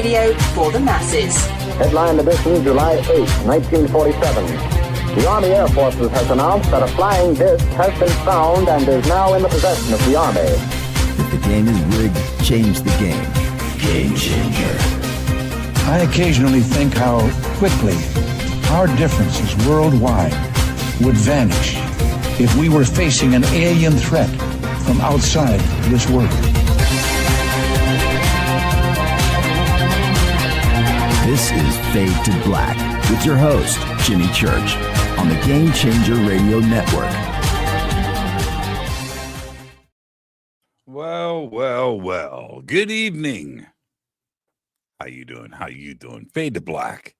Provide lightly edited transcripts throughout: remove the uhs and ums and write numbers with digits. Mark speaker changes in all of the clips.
Speaker 1: radio for the masses.
Speaker 2: Headline edition, July 8, 1947. The Army Air Forces has announced that a flying disc has been found and is now in the possession of the Army.
Speaker 3: If the game is rigged, change the game. Game changer.
Speaker 4: I occasionally think how quickly our differences worldwide would vanish if we were facing an alien threat from outside this world.
Speaker 3: This is Fade to Black with your host, Jimmy Church, on the Game Changer Radio Network.
Speaker 5: Well. Good evening. How you doing? Fade to Black.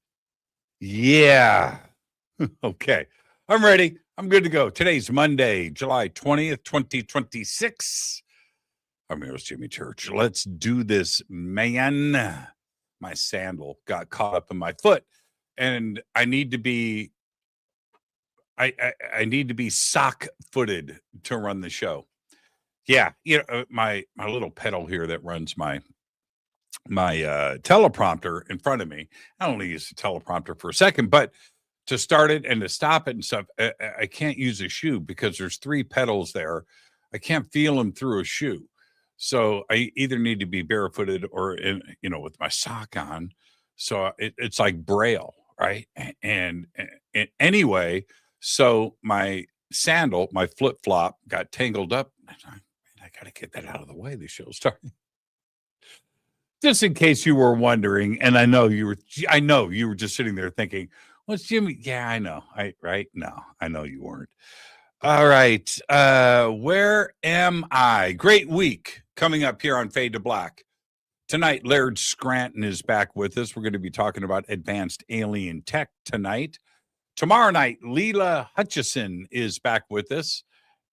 Speaker 5: Yeah. Okay. I'm ready. I'm good to go. Today's Monday, July 20th, 2026. I'm your host, Jimmy Church. Let's do this, man. My sandal got caught up in my foot, and I need to be I need to be sock-footed to run the show. Yeah, my little pedal here that runs my teleprompter in front of me. I only use the teleprompter for a second, but to start it and to stop it and stuff, I can't use a shoe because there's 3 pedals there. I can't feel them through a shoe. So I either need to be barefooted or with my sock on. So it's like Braille, right? And anyway, so my sandal, my flip-flop got tangled up. I got to get that out of the way. The show's starting. Just in case you were wondering, and I know you were just sitting there thinking, "What's Jimmy?" Yeah, I know. Right? No, I know you weren't. All right. Where am I? Great week coming up here on Fade to Black. Tonight, Laird Scranton is back with us. We're going to be talking about advanced alien tech tonight. Tomorrow night, Leela Hutchison is back with us,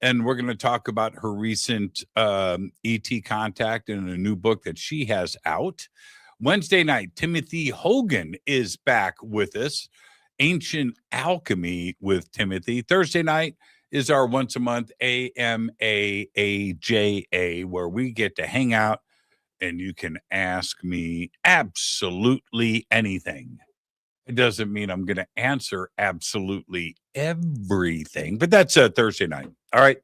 Speaker 5: and we're going to talk about her recent ET contact and a new book that she has out. Wednesday night, Timothy Hogan is back with us. Ancient Alchemy with Timothy. Thursday night is our once a month AMAAJA, where we get to hang out and you can ask me absolutely anything. It doesn't mean I'm going to answer absolutely everything, but that's Thursday night. All right.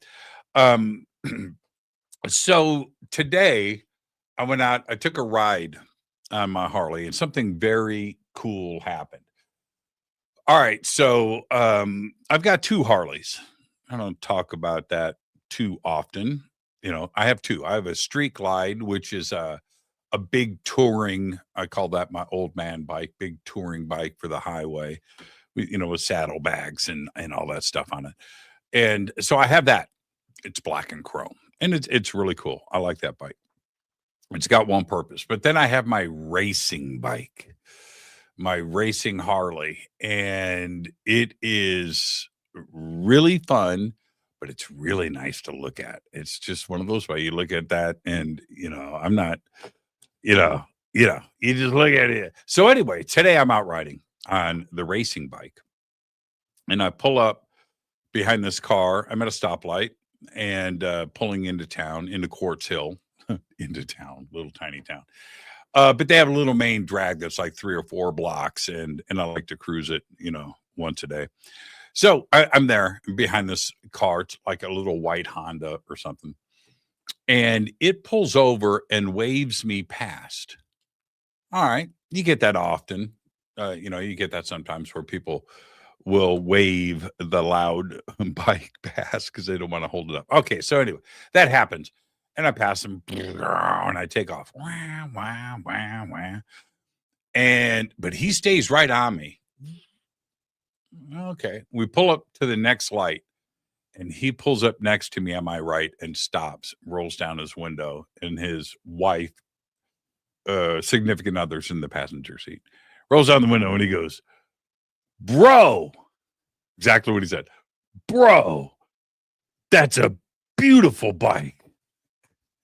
Speaker 5: So today I went out, I took a ride on my Harley, and something very cool happened. All right. So I've got 2 Harleys. I don't talk about that too often. I have 2. I have a Street Glide, which is a big touring. I call that my old man bike, big touring bike for the highway, with saddlebags and all that stuff on it. And so I have that. It's black and chrome, and it's really cool. I like that bike. It's got one purpose. But then I have my racing bike, my racing Harley, and it is really fun, but it's really nice to look at. It's just one of those where you look at that and, I'm not, you just look at it. So anyway, today I'm out riding on the racing bike, and I pull up behind this car. I'm at a stoplight and pulling into town, into Quartz Hill, into town, little tiny town. But they have a little main drag that's like 3 or 4 blocks, and I like to cruise it, once a day. So I'm there behind this car. It's like a little white Honda or something. And it pulls over and waves me past. All right. You get that often. You get that sometimes where people will wave the loud bike past because they don't want to hold it up. Okay. So anyway, that happens. And I pass him and I take off. Wah, wah, wah, wah. But he stays right on me. Okay. We pull up to the next light, and he pulls up next to me on my right and stops, rolls down his window, and his wife, significant others in the passenger seat, rolls down the window and he goes, "Bro," exactly what he said, "Bro, that's a beautiful bike."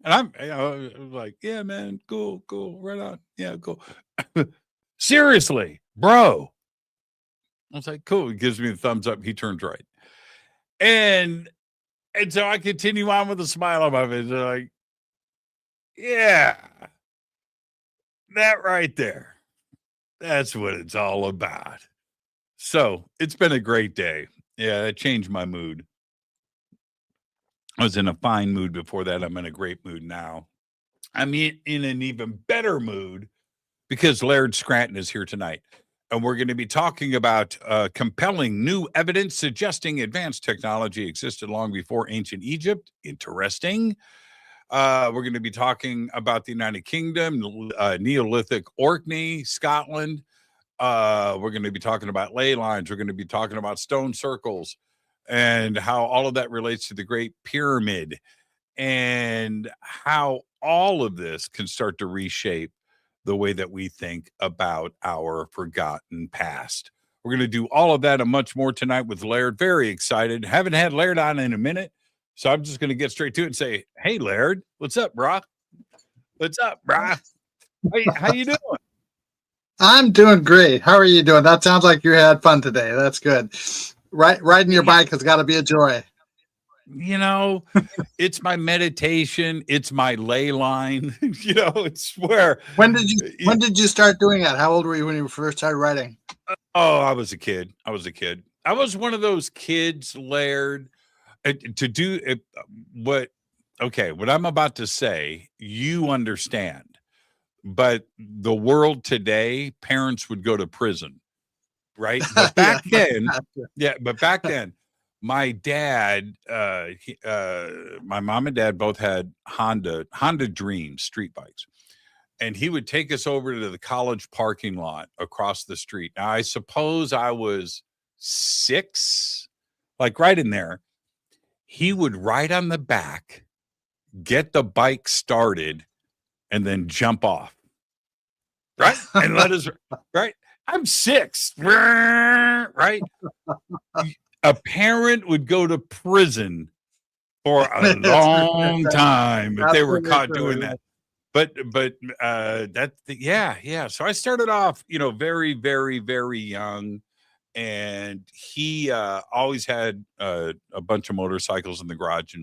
Speaker 5: And I'm like, "Yeah, man, cool, right on. Yeah, cool." Seriously, bro. I was like, "Cool." He gives me the thumbs up. He turns right. And so I continue on with a smile on my face. They're like, "Yeah, That right there. That's what it's all about. So it's been a great day. Yeah, it changed my mood. I was in a fine mood before that. I'm in a great mood now. I'm in an even better mood because Laird Scranton is here tonight. And we're going to be talking about compelling new evidence suggesting advanced technology existed long before ancient Egypt. Interesting. We're going to be talking about the United Kingdom, Neolithic Orkney, Scotland. We're going to be talking about ley lines. We're going to be talking about stone circles and how all of that relates to the Great Pyramid and how all of this can start to reshape the way that we think about our forgotten past. We're going to do all of that and much more tonight with Laird. Very excited. Haven't had Laird on in a minute, so I'm just going to get straight to it and say, hey, Laird, what's up, brah? What's up, brah? How you doing?
Speaker 1: I'm doing great. How are you doing? That sounds like you had fun today. That's good. Riding your bike has got to be a joy.
Speaker 5: You know, it's my meditation. It's my ley line. You know, it's where.
Speaker 1: When did you start doing that? How old were you when you first started riding?
Speaker 5: Oh, I was a kid. I was one of those kids, Laird, to do it. What I'm about to say, you understand. But the world today, parents would go to prison, right? But back then, my dad, my mom and dad both had Honda Dream street bikes. And he would take us over to the college parking lot across the street. Now, I suppose I was 6, like right in there. He would ride on the back, get the bike started, and then jump off. Right? And let us, right? I'm 6, right? A parent would go to prison for a long time if they were caught doing that. But yeah. So I started off, very, very, very young, and he always had a bunch of motorcycles in the garage,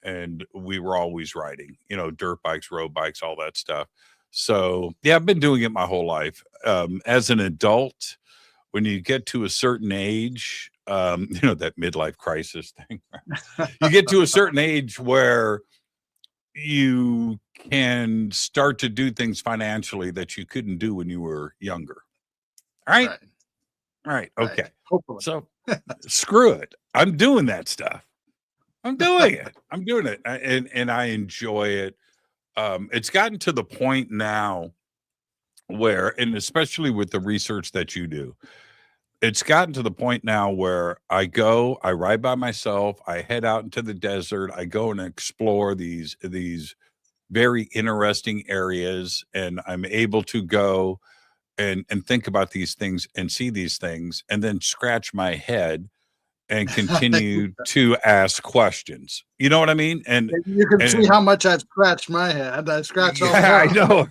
Speaker 5: and we were always riding, dirt bikes, road bikes, all that stuff. So yeah, I've been doing it my whole life. As an adult, when you get to a certain age, that midlife crisis thing, you get to a certain age where you can start to do things financially that you couldn't do when you were younger. All right. Okay.
Speaker 1: Hopefully.
Speaker 5: So screw it. I'm doing that stuff. I'm doing it. And I enjoy it. It's gotten to the point now where, and especially with the research that you do, it's gotten to the point now where I ride by myself, I head out into the desert, I go and explore these very interesting areas, and I'm able to go and think about these things and see these things and then scratch my head and continue to ask questions. You know what I mean? And
Speaker 1: you can see how much I've scratched my head. I scratch all
Speaker 5: I know.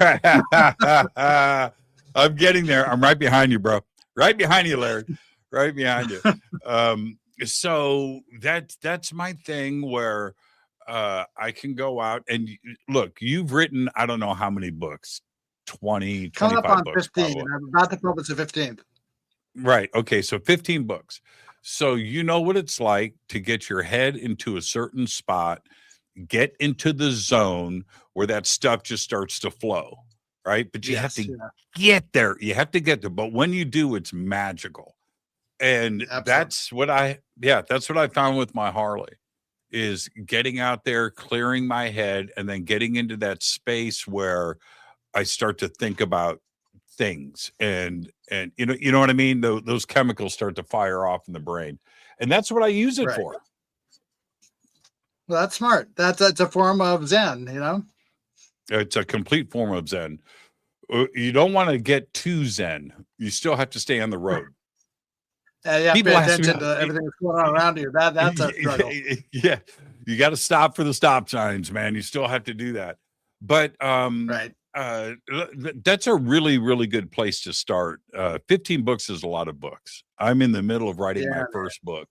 Speaker 5: I'm getting there. I'm right behind you, bro. Right behind you, Larry. Right behind you. So that's my thing where I can go out and look, you've written, I don't know how many books, 20, 25
Speaker 1: coming up on
Speaker 5: books.
Speaker 1: 15. Probably. I'm about to publish the 15th.
Speaker 5: Right. Okay. So 15 books. So you know what it's like to get your head into a certain spot, get into the zone where that stuff just starts to flow. Right. But you have to get there. You have to get there. But when you do, it's magical. And that's what I found with my Harley is getting out there, clearing my head, and then getting into that space where I start to think about things and you know what I mean? Those chemicals start to fire off in the brain. And that's what I use it for.
Speaker 1: Well, that's smart. That's a form of Zen,
Speaker 5: It's a complete form of Zen. You don't want to get too Zen. You still have to stay on the road.
Speaker 1: You have to pay attention to everything that's going on around you. That's a struggle.
Speaker 5: Yeah. You got to stop for the stop signs, man. You still have to do that. But that's a really, really good place to start. 15 books is a lot of books. I'm in the middle of writing my first book,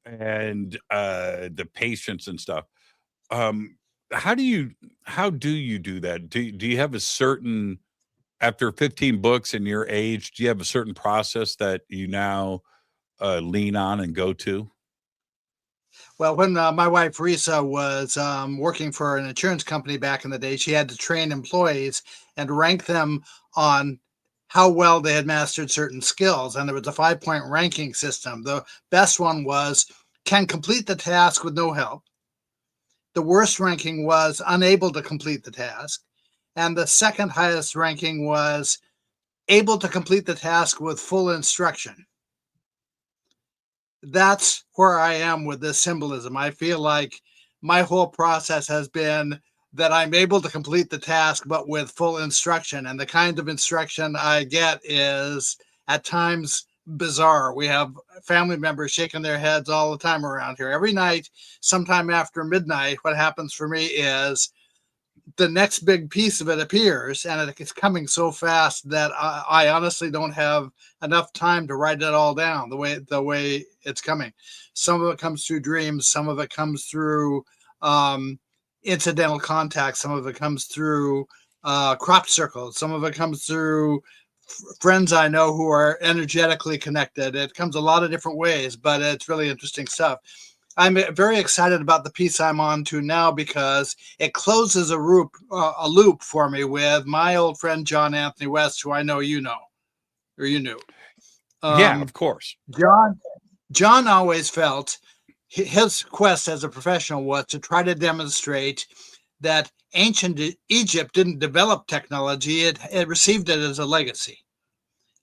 Speaker 5: and the patience and stuff. How do you do that? Do you have a certain after 15 books and your age, do you have a certain process that you now lean on and go to?
Speaker 1: Well, when my wife Risa was working for an insurance company back in the day, she had to train employees and rank them on how well they had mastered certain skills. And there was a 5-point ranking system. The best one was can complete the task with no help. The worst ranking was unable to complete the task. And the second highest ranking was able to complete the task with full instruction. That's where I am with this symbolism. I feel like my whole process has been that I'm able to complete the task, but with full instruction. And the kind of instruction I get is at times bizarre. We have family members shaking their heads all the time around here. Every night, sometime after midnight, what happens for me is the next big piece of it appears, and it's coming so fast that I honestly don't have enough time to write it all down the way it's coming. Some of it comes through dreams, some of it comes through incidental contact, some of it comes through crop circles, some of it comes through friends I know who are energetically connected. It comes a lot of different ways, but it's really interesting stuff. I'm very excited about the piece I'm on to now because it closes a loop for me with my old friend John Anthony West, who I know you know, or you knew.
Speaker 5: Yeah, of course.
Speaker 1: John always felt his quest as a professional was to try to demonstrate that ancient Egypt didn't develop technology, it received it as a legacy.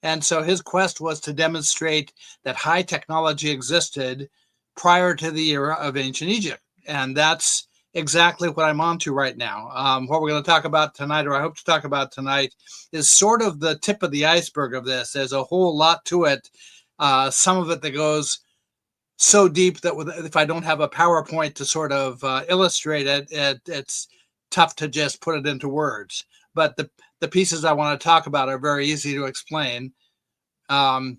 Speaker 1: And so his quest was to demonstrate that high technology existed prior to the era of ancient Egypt. And that's exactly what I'm on to right now. What we're going to talk about tonight, or I hope to talk about tonight, is sort of the tip of the iceberg of this. There's a whole lot to it. Some of it that goes so deep that if I don't have a PowerPoint to sort of illustrate it, it's tough to just put it into words. But the pieces I want to talk about are very easy to explain. I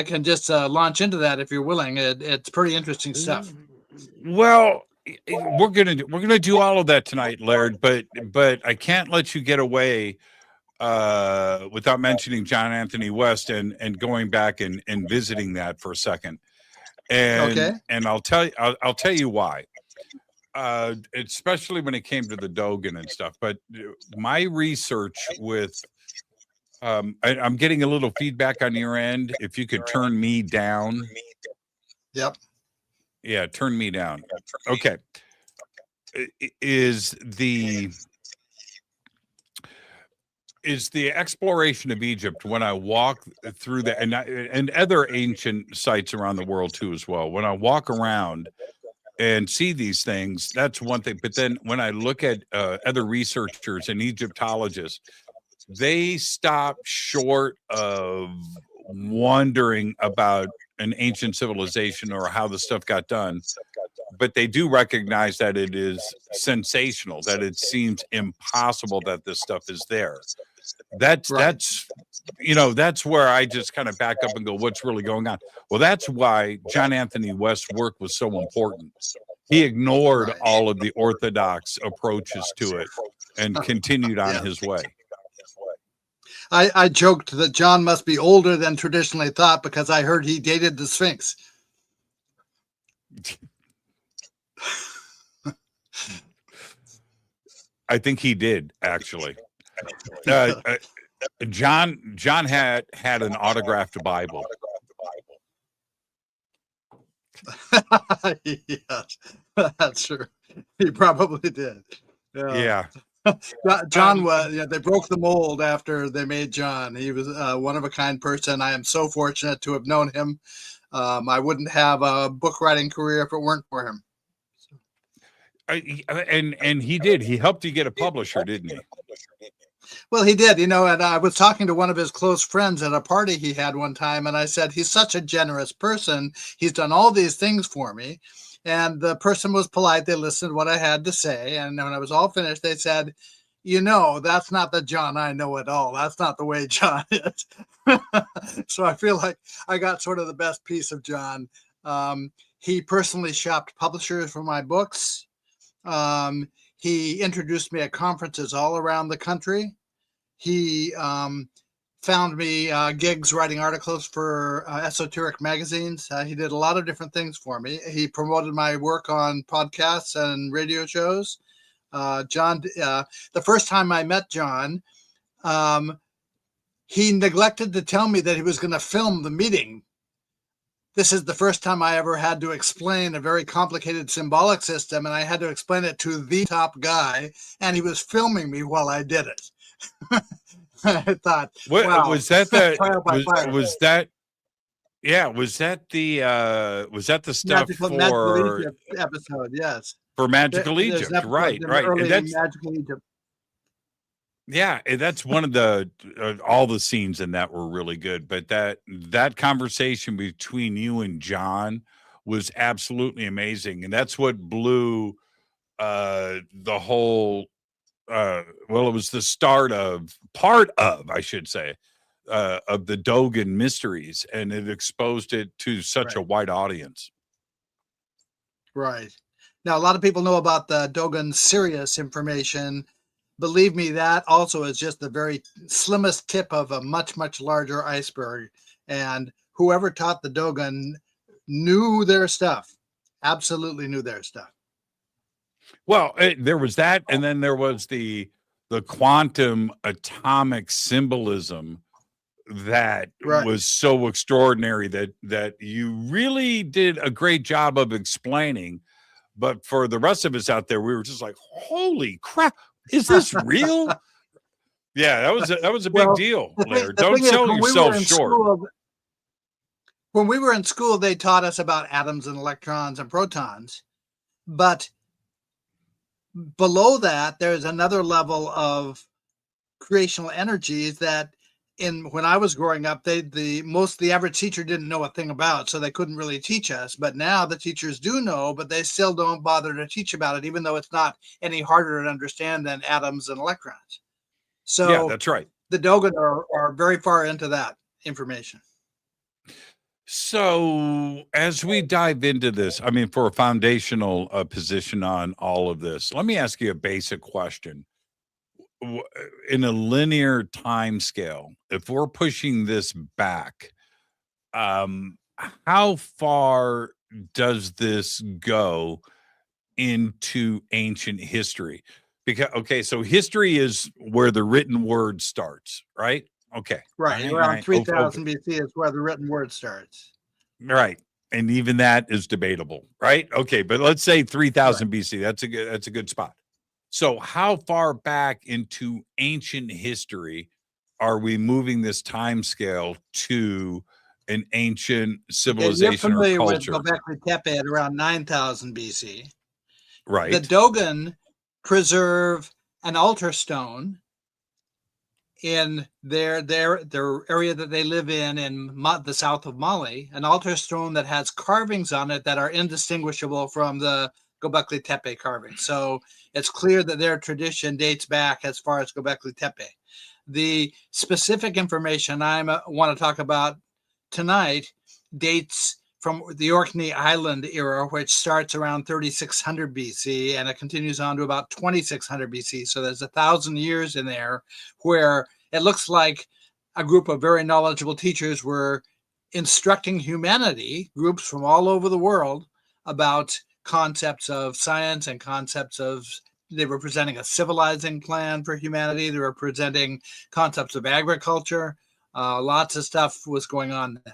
Speaker 1: can just launch into that if you're willing. It's pretty interesting stuff.
Speaker 5: Well, we're gonna do all of that tonight, Laird. But I can't let you get away without mentioning John Anthony West and going back and visiting that for a second. And I'll tell you why. Especially when it came to the Dogon and stuff. But my research with I'm getting a little feedback on your end. If you could turn me down.
Speaker 1: Yep.
Speaker 5: Yeah, turn me down. Okay. Is the exploration of Egypt when I walk through that and other ancient sites around the world too as well. When I walk around and see these things, that's one thing. But then when I look at other researchers and Egyptologists, they stop short of wondering about an ancient civilization or how the stuff got done, but they do recognize that it is sensational, that it seems impossible that this stuff is there. That's where I just kind of back up and go, what's really going on? Well, that's why John Anthony West's work was so important. He ignored all of the orthodox approaches to it and continued on his way.
Speaker 1: I joked that John must be older than traditionally thought because I heard he dated the Sphinx.
Speaker 5: I think he did, actually. John had an autographed Bible.
Speaker 1: Yes, that's true. He probably did.
Speaker 5: Yeah.
Speaker 1: John was, they broke the mold after they made John. He was a one-of-a-kind person. I am so fortunate to have known him. I wouldn't have a book writing career if it weren't for him.
Speaker 5: And he did. He helped you get a publisher, didn't he?
Speaker 1: Well, he did, and I was talking to one of his close friends at a party he had one time, and I said, he's such a generous person. He's done all these things for me. And the person was polite. They listened to what I had to say. And when I was all finished, they said, that's not the John I know at all. That's not the way John is. So I feel like I got sort of the best piece of John. He personally shopped publishers for my books. He introduced me at conferences all around the country. He found me gigs writing articles for esoteric magazines. He did a lot of different things for me. He promoted my work on podcasts and radio shows. John, the first time I met John, he neglected to tell me that he was going to film the meeting. This is the first time I ever had to explain a very complicated symbolic system, and I had to explain it to the top guy, and he was filming me while I did it. I thought,
Speaker 5: what
Speaker 1: wow,
Speaker 5: was that? Was that? Yeah, was that the stuff
Speaker 1: Magical Egypt episode? Yes,
Speaker 5: for Magical Egypt, right? And that's
Speaker 1: Magical Egypt.
Speaker 5: Yeah, and that's one of the all the scenes in that were really good. But that conversation between you and John was absolutely amazing, and that's what blew the whole. Well, it was the part of, I should say, of the Dogon mysteries, and it exposed it to such a wide audience.
Speaker 1: Right. Now, a lot of people know about the Dogon Sirius information. Believe me, that also is just the very slimmest tip of a much, much larger iceberg. And whoever taught the Dogon knew their stuff, absolutely knew their stuff.
Speaker 5: Well, there was that, and then there was the quantum atomic symbolism that was so extraordinary that you really did a great job of explaining. But for the rest of us out there, we were just like, "Holy crap! Is this real?" Yeah, that was a big deal, Laird. Don't sell yourself short.
Speaker 1: When we were in school, they taught us about atoms and electrons and protons, but below that, there's another level of creational energies that when I was growing up, the average teacher didn't know a thing about, so they couldn't really teach us. But now the teachers do know, but they still don't bother to teach about it, even though it's not any harder to understand than atoms and electrons. So
Speaker 5: yeah, that's right.
Speaker 1: The Dogon are very far into that information.
Speaker 5: So as we dive into this, I mean, for a foundational position on all of this, let me ask you a basic question. In a linear time scale, if we're pushing this back, how far does this go into ancient history? Because, okay, so history is where the written word starts, right? Okay.
Speaker 1: Right. Around 3000 BC is where the written word starts.
Speaker 5: Right. And even that is debatable, right? Okay, but let's say 3000 BC. That's a good spot. So how far back into ancient history are we moving this time scale to an ancient civilization or culture?
Speaker 1: You're familiar with Göbekli Tepe at around 9000 BC.
Speaker 5: Right.
Speaker 1: The Dogon preserve an altar stone in their area that they live in the south of Mali, an altar stone that has carvings on it that are indistinguishable from the Göbekli Tepe carving. So it's clear that their tradition dates back as far as Göbekli Tepe. The specific information I want to talk about tonight dates from the Orkney Island era, which starts around 3600 BC, and it continues on to about 2600 BC. So there's 1,000 years in there where it looks like a group of very knowledgeable teachers were instructing humanity, groups from all over the world, about concepts of science and concepts of, they were presenting a civilizing plan for humanity. They were presenting concepts of agriculture. Lots of stuff was going on then.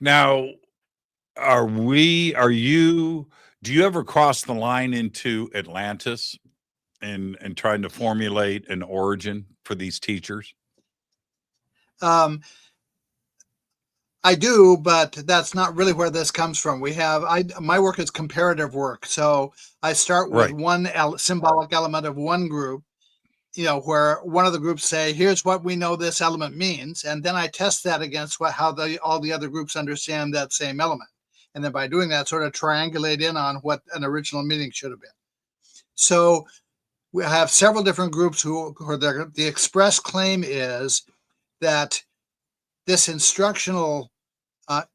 Speaker 5: Now, do you ever cross the line into Atlantis and trying to formulate an origin for these teachers?
Speaker 1: I do, but that's not really where this comes from. My work is comparative work. So I start with one symbolic element of one group, where one of the groups say, here's what we know this element means. And then I test that against how all the other groups understand that same element. And then by doing that, sort of triangulate in on what an original meaning should have been. So we have several different groups who the express claim is that this instructional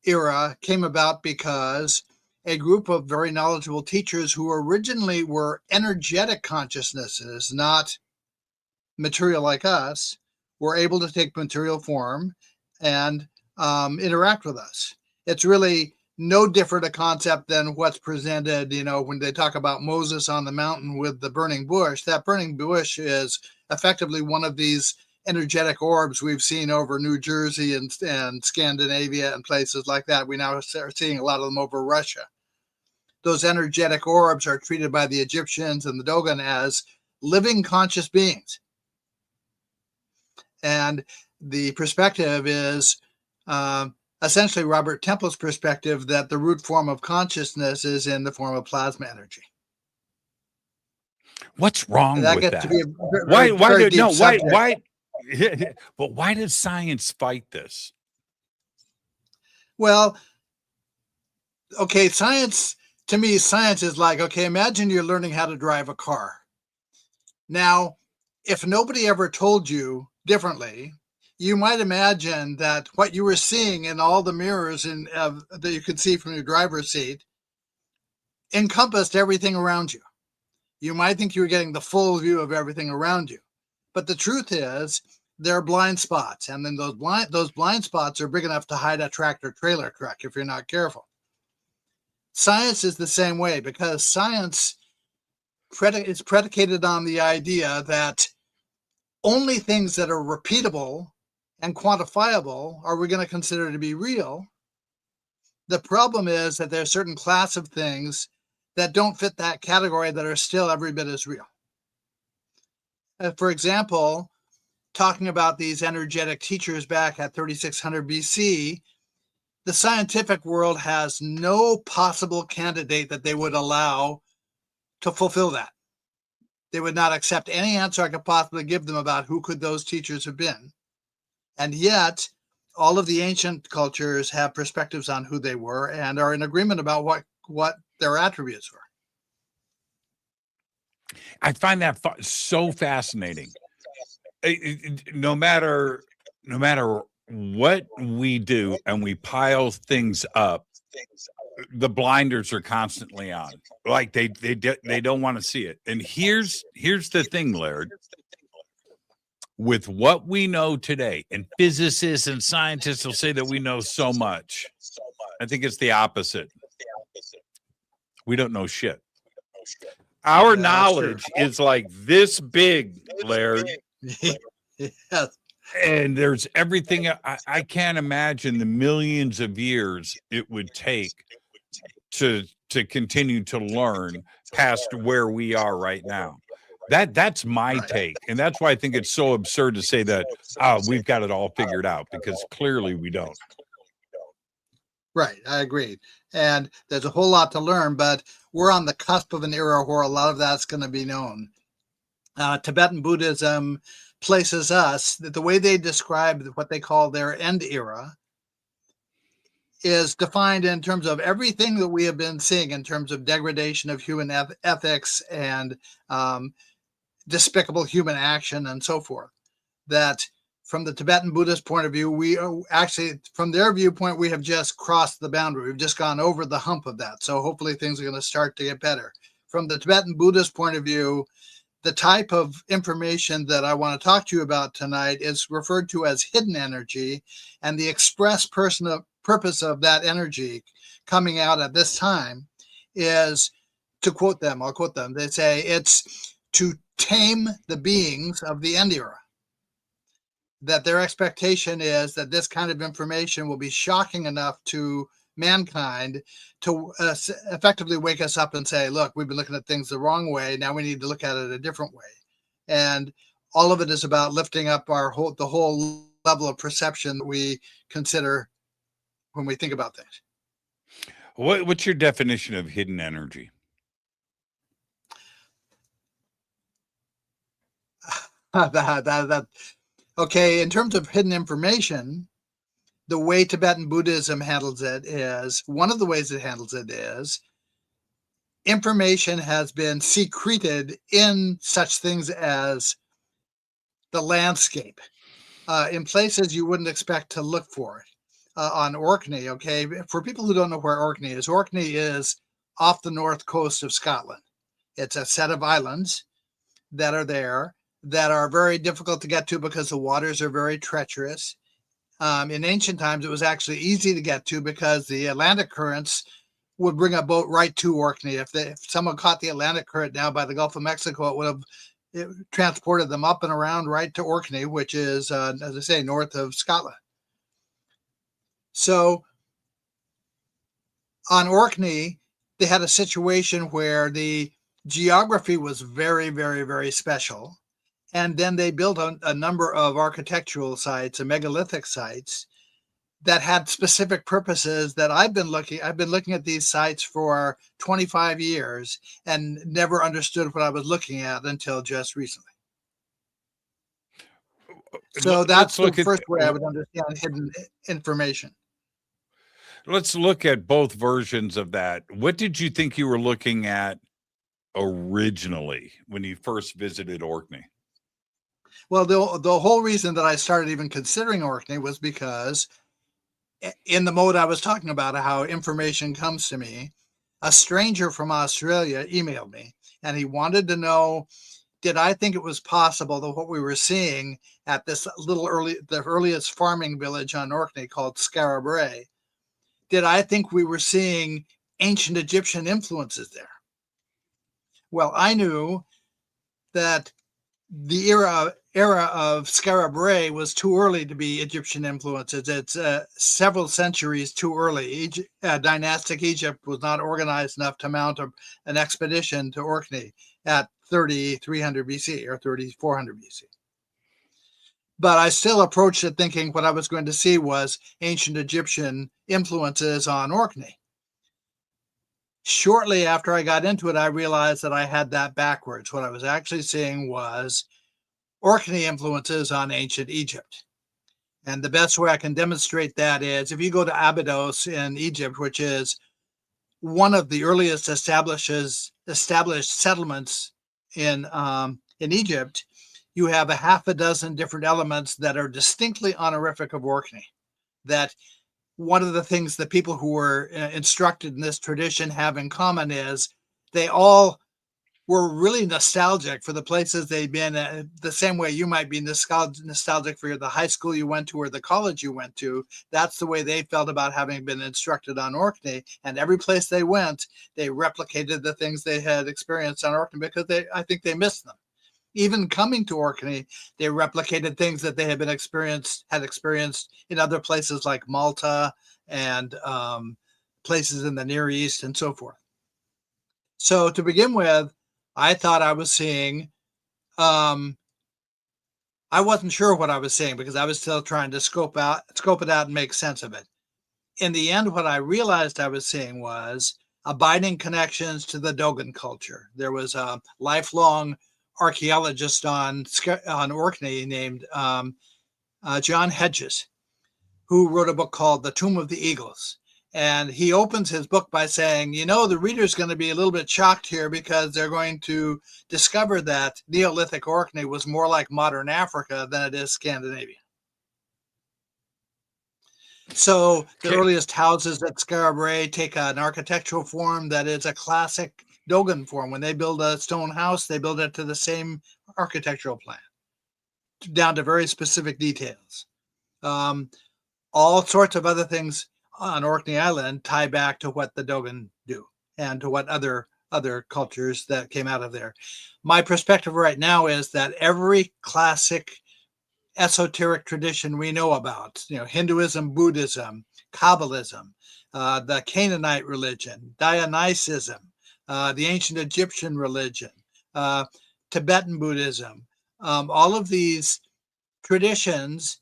Speaker 1: era came about because a group of very knowledgeable teachers who originally were energetic consciousnesses, not material like us, were able to take material form and interact with us. It's really no different a concept than what's presented, when they talk about Moses on the mountain with the burning bush. That burning bush is effectively one of these energetic orbs we've seen over New Jersey and Scandinavia and places like that. We now are seeing a lot of them over Russia. Those energetic orbs are treated by the Egyptians and the Dogon as living conscious beings. And the perspective is essentially Robert Temple's perspective that the root form of consciousness is in the form of plasma energy.
Speaker 5: What's wrong
Speaker 1: that
Speaker 5: with
Speaker 1: gets
Speaker 5: that?
Speaker 1: to be
Speaker 5: But why does science fight this?
Speaker 1: Well, okay, science is like, okay, imagine you're learning how to drive a car. Now, if nobody ever told you differently, you might imagine that what you were seeing in all the mirrors that you could see from your driver's seat encompassed everything around you. You might think you were getting the full view of everything around you. But the truth is, there are blind spots, and then those blind spots are big enough to hide a tractor trailer truck if you're not careful. Science is the same way, because science is predicated on the idea that only things that are repeatable and quantifiable are we going to consider to be real. The problem is that there are certain class of things that don't fit that category that are still every bit as real. For example, talking about these energetic teachers back at 3600 BC, the scientific world has no possible candidate that they would allow to fulfill that. They would not accept any answer I could possibly give them about who could those teachers have been. And yet, all of the ancient cultures have perspectives on who they were and are in agreement about what their attributes were.
Speaker 5: I find that so fascinating. No matter what we do and we pile things up, the blinders are constantly on. Like they don't want to see it. And here's the thing, Laird. With what we know today, and physicists and scientists will say that we know so much, I think it's the opposite. We don't know shit. Our knowledge is like this big, Laird.
Speaker 1: Yes.
Speaker 5: And there's everything. I can't imagine the millions of years it would take to continue to learn past where we are right now. That's my take. And that's why I think it's so absurd to say that we've got it all figured out, because clearly we don't.
Speaker 1: Right, I agree. And there's a whole lot to learn, but we're on the cusp of an era where a lot of that's going to be known. Tibetan Buddhism places us, the way they describe what they call their end era is defined in terms of everything that we have been seeing in terms of degradation of human ethics and despicable human action and so forth. That from the Tibetan Buddhist point of view, we are actually, from their viewpoint, we have just crossed the boundary. We've just gone over the hump of that. So hopefully things are going to start to get better. From the Tibetan Buddhist point of view, the type of information that I want to talk to you about tonight is referred to as hidden energy, and the express purpose of that energy coming out at this time is, to quote them, I'll quote them, they say it's to tame the beings of the end era. That their expectation is that this kind of information will be shocking enough to mankind to effectively wake us up and say, look, we've been looking at things the wrong way. Now we need to look at it a different way. And all of it is about lifting up the whole level of perception that we consider when we think about things.
Speaker 5: What's your definition of hidden energy?
Speaker 1: Okay, in terms of hidden information, the way Tibetan Buddhism handles it is, one of the ways it handles it is, information has been secreted in such things as the landscape, in places you wouldn't expect to look for it. on Orkney. Okay, for people who don't know where Orkney is off the north coast of Scotland. It's a set of islands that are there that are very difficult to get to because the waters are very treacherous. In ancient times, it was actually easy to get to because the Atlantic currents would bring a boat right to Orkney. If someone caught the Atlantic current down by the Gulf of Mexico, it would have transported them up and around right to Orkney, which is, as I say, north of Scotland. So on Orkney, they had a situation where the geography was very, very, very special. And then they built a number of architectural sites and megalithic sites that had specific purposes that I've been looking at these sites for 25 years and never understood what I was looking at until just recently. So that's the first way I would understand hidden information.
Speaker 5: Let's look at both versions of that. What did you think you were looking at originally when you first visited Orkney?
Speaker 1: Well, the whole reason that I started even considering Orkney was because in the mode I was talking about, how information comes to me, a stranger from Australia emailed me, and he wanted to know, did I think it was possible that what we were seeing at this the earliest farming village on Orkney called Skara Brae, did I think we were seeing ancient Egyptian influences there? Well, I knew that the era of Skara Brae was too early to be Egyptian influences. It's several centuries too early. Dynastic Egypt was not organized enough to mount an expedition to Orkney at 3300 BC or 3400 BC. But I still approached it thinking what I was going to see was ancient Egyptian influences on Orkney. Shortly after I got into it, I realized that I had that backwards. What I was actually seeing was Orkney influences on ancient Egypt. And the best way I can demonstrate that is if you go to Abydos in Egypt, which is one of the earliest established settlements in Egypt, you have a half a dozen different elements that are distinctly honorific of Orkney. That one of the things that people who were instructed in this tradition have in common is they all were really nostalgic for the places they've been, the same way you might be nostalgic for the high school you went to or the college you went to. That's the way they felt about having been instructed on Orkney. And every place they went, they replicated the things they had experienced on Orkney because I think they missed them. Even coming to Orkney, they replicated things that they had experienced in other places like Malta and places in the Near East and so forth. So to begin with, I thought I was seeing, I wasn't sure what I was seeing because I was still trying to scope it out and make sense of it. In the end, what I realized I was seeing was abiding connections to the Dogon culture. There was a lifelong archaeologist on Orkney named John Hedges, who wrote a book called The Tomb of the Eagles. And he opens his book by saying, the reader's going to be a little bit shocked here because they're going to discover that Neolithic Orkney was more like modern Africa than it is Scandinavia. So the earliest houses at Skara Brae take an architectural form that is a classic Dogon form. When they build a stone house, they build it to the same architectural plan, down to very specific details. All sorts of other things on Orkney Island tie back to what the Dogon do and to what other cultures that came out of there. My perspective right now is that every classic esoteric tradition we know about, Hinduism, Buddhism, Kabbalism, the Canaanite religion, Dionysianism, the ancient Egyptian religion, Tibetan Buddhism, all of these traditions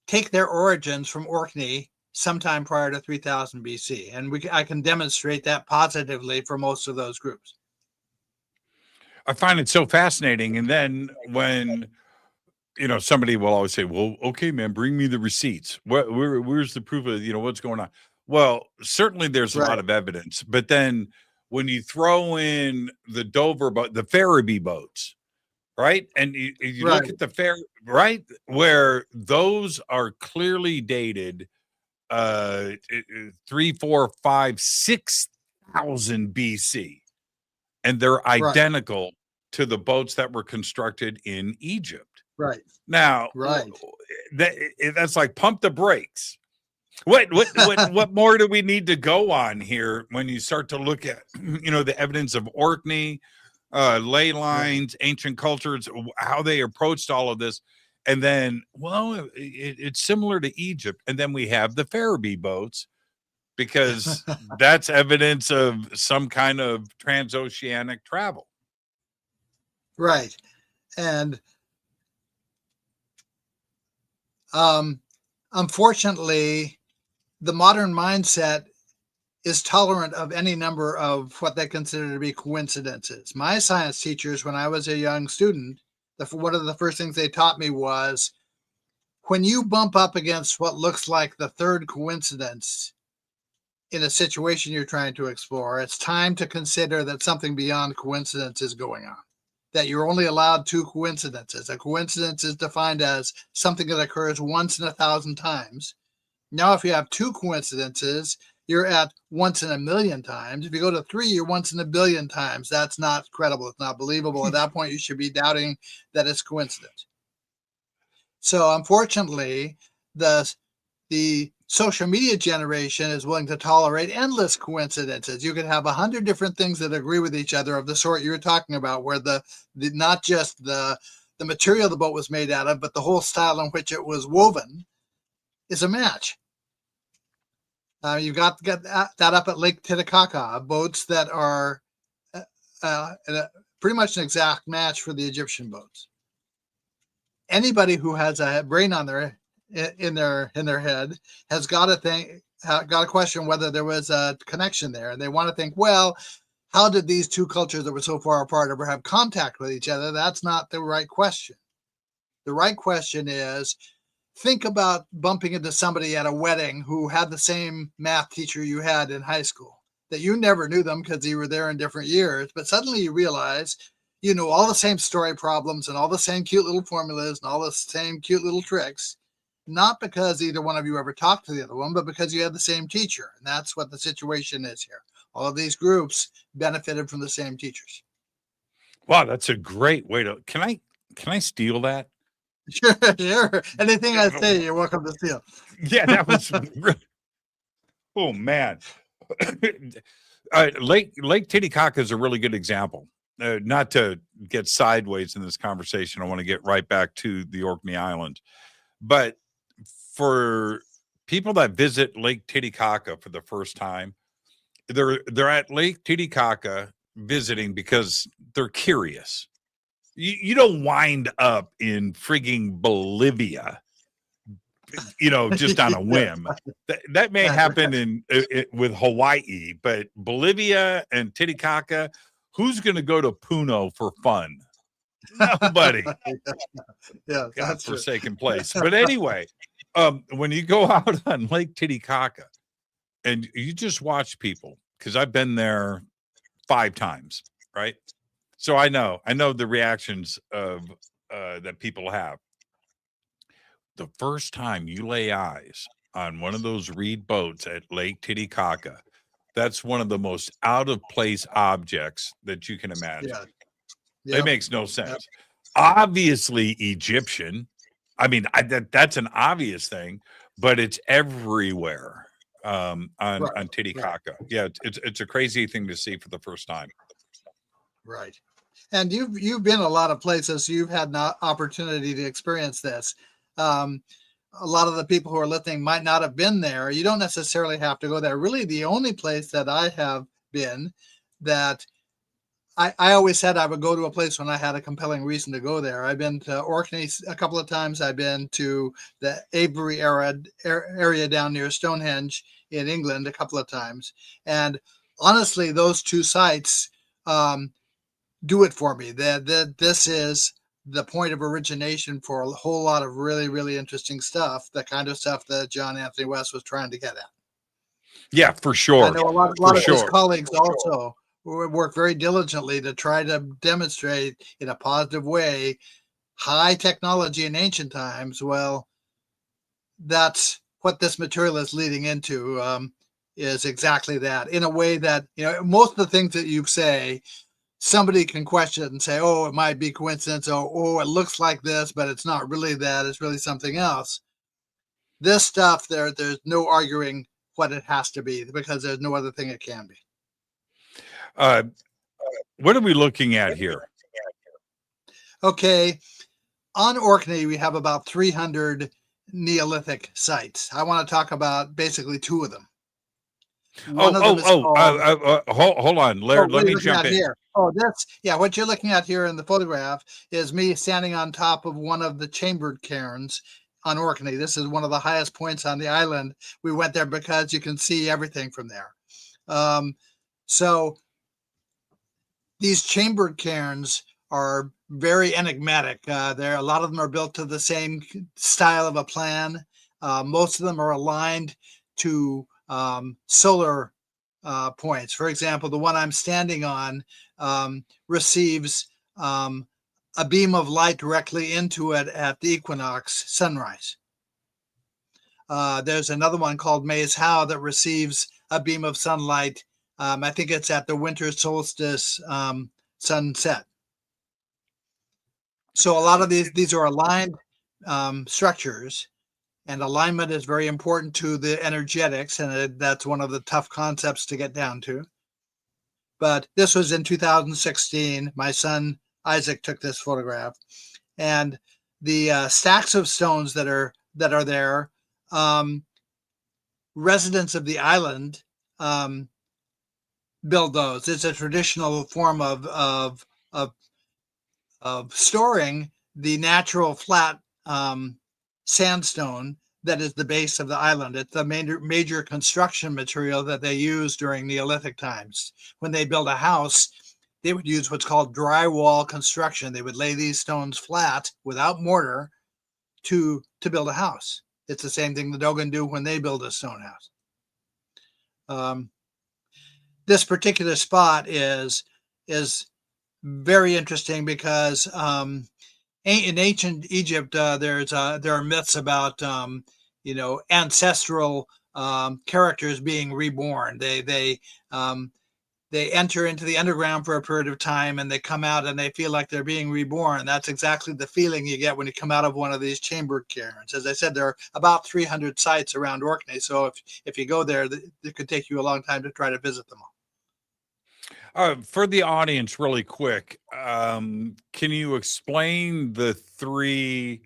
Speaker 1: take their origins from Orkney sometime prior to 3000 BC. And I can demonstrate that positively for most of those groups.
Speaker 5: I find it so fascinating. And then when, somebody will always say, well, okay, man, bring me the receipts. Where's the proof of, what's going on? Well, certainly there's a lot of evidence, but then when you throw in the Dover boat, the Ferriby boats, right? And you look at the where those are clearly dated 3, 4, 5, 6,000 BC, and they're
Speaker 1: Right.
Speaker 5: identical to the boats that were constructed in Egypt.
Speaker 1: Right.
Speaker 5: Now,
Speaker 1: Right.
Speaker 5: that's like pump the brakes. What more do we need to go on here when you start to look at, the evidence of Orkney, ley lines, ancient cultures, how they approached all of this? And then, well, it's similar to Egypt. And then we have the Ferriby boats, because that's evidence of some kind of transoceanic travel.
Speaker 1: Right. And unfortunately, the modern mindset is tolerant of any number of what they consider to be coincidences. My science teachers, when I was a young student, one of the first things they taught me was, when you bump up against what looks like the third coincidence in a situation you're trying to explore, it's time to consider that something beyond coincidence is going on, that you're only allowed 2 coincidences. A coincidence is defined as something that occurs once in 1,000 times. Now, if you have 2 coincidences, you're at once in a million times. If you go to 3, you're once in a billion times. That's not credible. It's not believable. At that point, you should be doubting that it's coincidence. So unfortunately, the social media generation is willing to tolerate endless coincidences. You can have 100 different things that agree with each other of the sort you're talking about, where the not just the material the boat was made out of, but the whole style in which it was woven is a match. You've got that up at Lake Titicaca, boats that are pretty much an exact match for the Egyptian boats. Anybody who has a brain on in their head has got to question whether there was a connection there, and they want to think, well, how did these 2 cultures that were so far apart ever have contact with each other? That's not the right question. The right question is, think about bumping into somebody at a wedding who had the same math teacher you had in high school, that you never knew them because you were there in different years, but suddenly you realize you know all the same story problems and all the same cute little formulas and all the same cute little tricks, not because either one of you ever talked to the other one, but because you had the same teacher. And that's what the situation is here. All of these groups benefited from the same teachers.
Speaker 5: Wow, that's a great way to. Can I steal that?
Speaker 1: Sure. Anything I say, you're welcome to steal.
Speaker 5: Yeah, that was. Oh man, Lake Titicaca is a really good example. Not to get sideways in this conversation, I want to get right back to the Orkney Island. But for people that visit Lake Titicaca for the first time, they're at Lake Titicaca visiting because they're curious. You don't wind up in frigging Bolivia, just on a whim. That may happen with Hawaii, but Bolivia and Titicaca, who's going to go to Puno for fun? Nobody.
Speaker 1: Yeah,
Speaker 5: God-forsaken place. But anyway, when you go out on Lake Titicaca and you just watch people, because I've been there 5 times, right? So I know the reactions of that people have. The first time you lay eyes on one of those reed boats at Lake Titicaca, that's one of the most out of place objects that you can imagine.
Speaker 1: Yeah. Yep.
Speaker 5: It makes no sense. Yep. Obviously Egyptian. I mean, that's an obvious thing, but it's everywhere on Titicaca. Right. Yeah, it's a crazy thing to see for the first time.
Speaker 1: Right. And you've been a lot of places. So you've had an opportunity to experience this. A lot of the people who are listening might not have been there. You don't necessarily have to go there. Really, the only place that I have been that I always said I would go to a place when I had a compelling reason to go there. I've been to Orkney a couple of times. I've been to the Avebury area down near Stonehenge in England a couple of times. And honestly, those 2 sites do it for me. This is the point of origination for a whole lot of really, really interesting stuff, the kind of stuff that John Anthony West was trying to get at.
Speaker 5: Yeah, for sure.
Speaker 1: I know a lot of his colleagues also work very diligently to try to demonstrate in a positive way high technology in ancient times. Well, that's what this material is leading into is exactly that, in a way that, most of the things that you say, somebody can question it and say, oh, it might be coincidence, or oh, it looks like this, but it's not really that, it's really something else. This stuff, there's no arguing what it has to be, because there's no other thing it can be.
Speaker 5: What are we looking at here?
Speaker 1: Okay, on Orkney, we have about 300 Neolithic sites. I want to talk about basically two of them.
Speaker 5: Hold on, Laird. Let me jump in.
Speaker 1: Here. What you're looking at here in the photograph is me standing on top of one of the chambered cairns on Orkney. This is one of the highest points on the island. We went there because you can see everything from there. So these chambered cairns are very enigmatic. A lot of them are built to the same style of a plan. Most of them are aligned to solar points. For example, the one I'm standing on receives a beam of light directly into it at the equinox sunrise. There's another one called Mays Howe that receives a beam of sunlight. I think it's at the winter solstice sunset. So a lot of these are aligned structures. And alignment is very important to the energetics, and that's one of the tough concepts to get down to. But this was in 2016. My son Isaac took this photograph, and the stacks of stones that are there, residents of the island build those. It's a traditional form of storing the natural flat sandstone that is the base of the island. It's the major construction material that they used during Neolithic times. When they built a house, they would use what's called drywall construction. They would lay these stones flat without mortar to build a house. It's the same thing the Dogon do when they build a stone house. This particular spot is very interesting because in ancient Egypt, there are myths about ancestral characters being reborn. They enter into the underground for a period of time, and they come out and they feel like they're being reborn. That's exactly the feeling you get when you come out of one of these chambered cairns. As I said, there are about 300 sites around Orkney, so if you go there, it could take you a long time to try to visit them all.
Speaker 5: For the audience, really quick, can you explain the three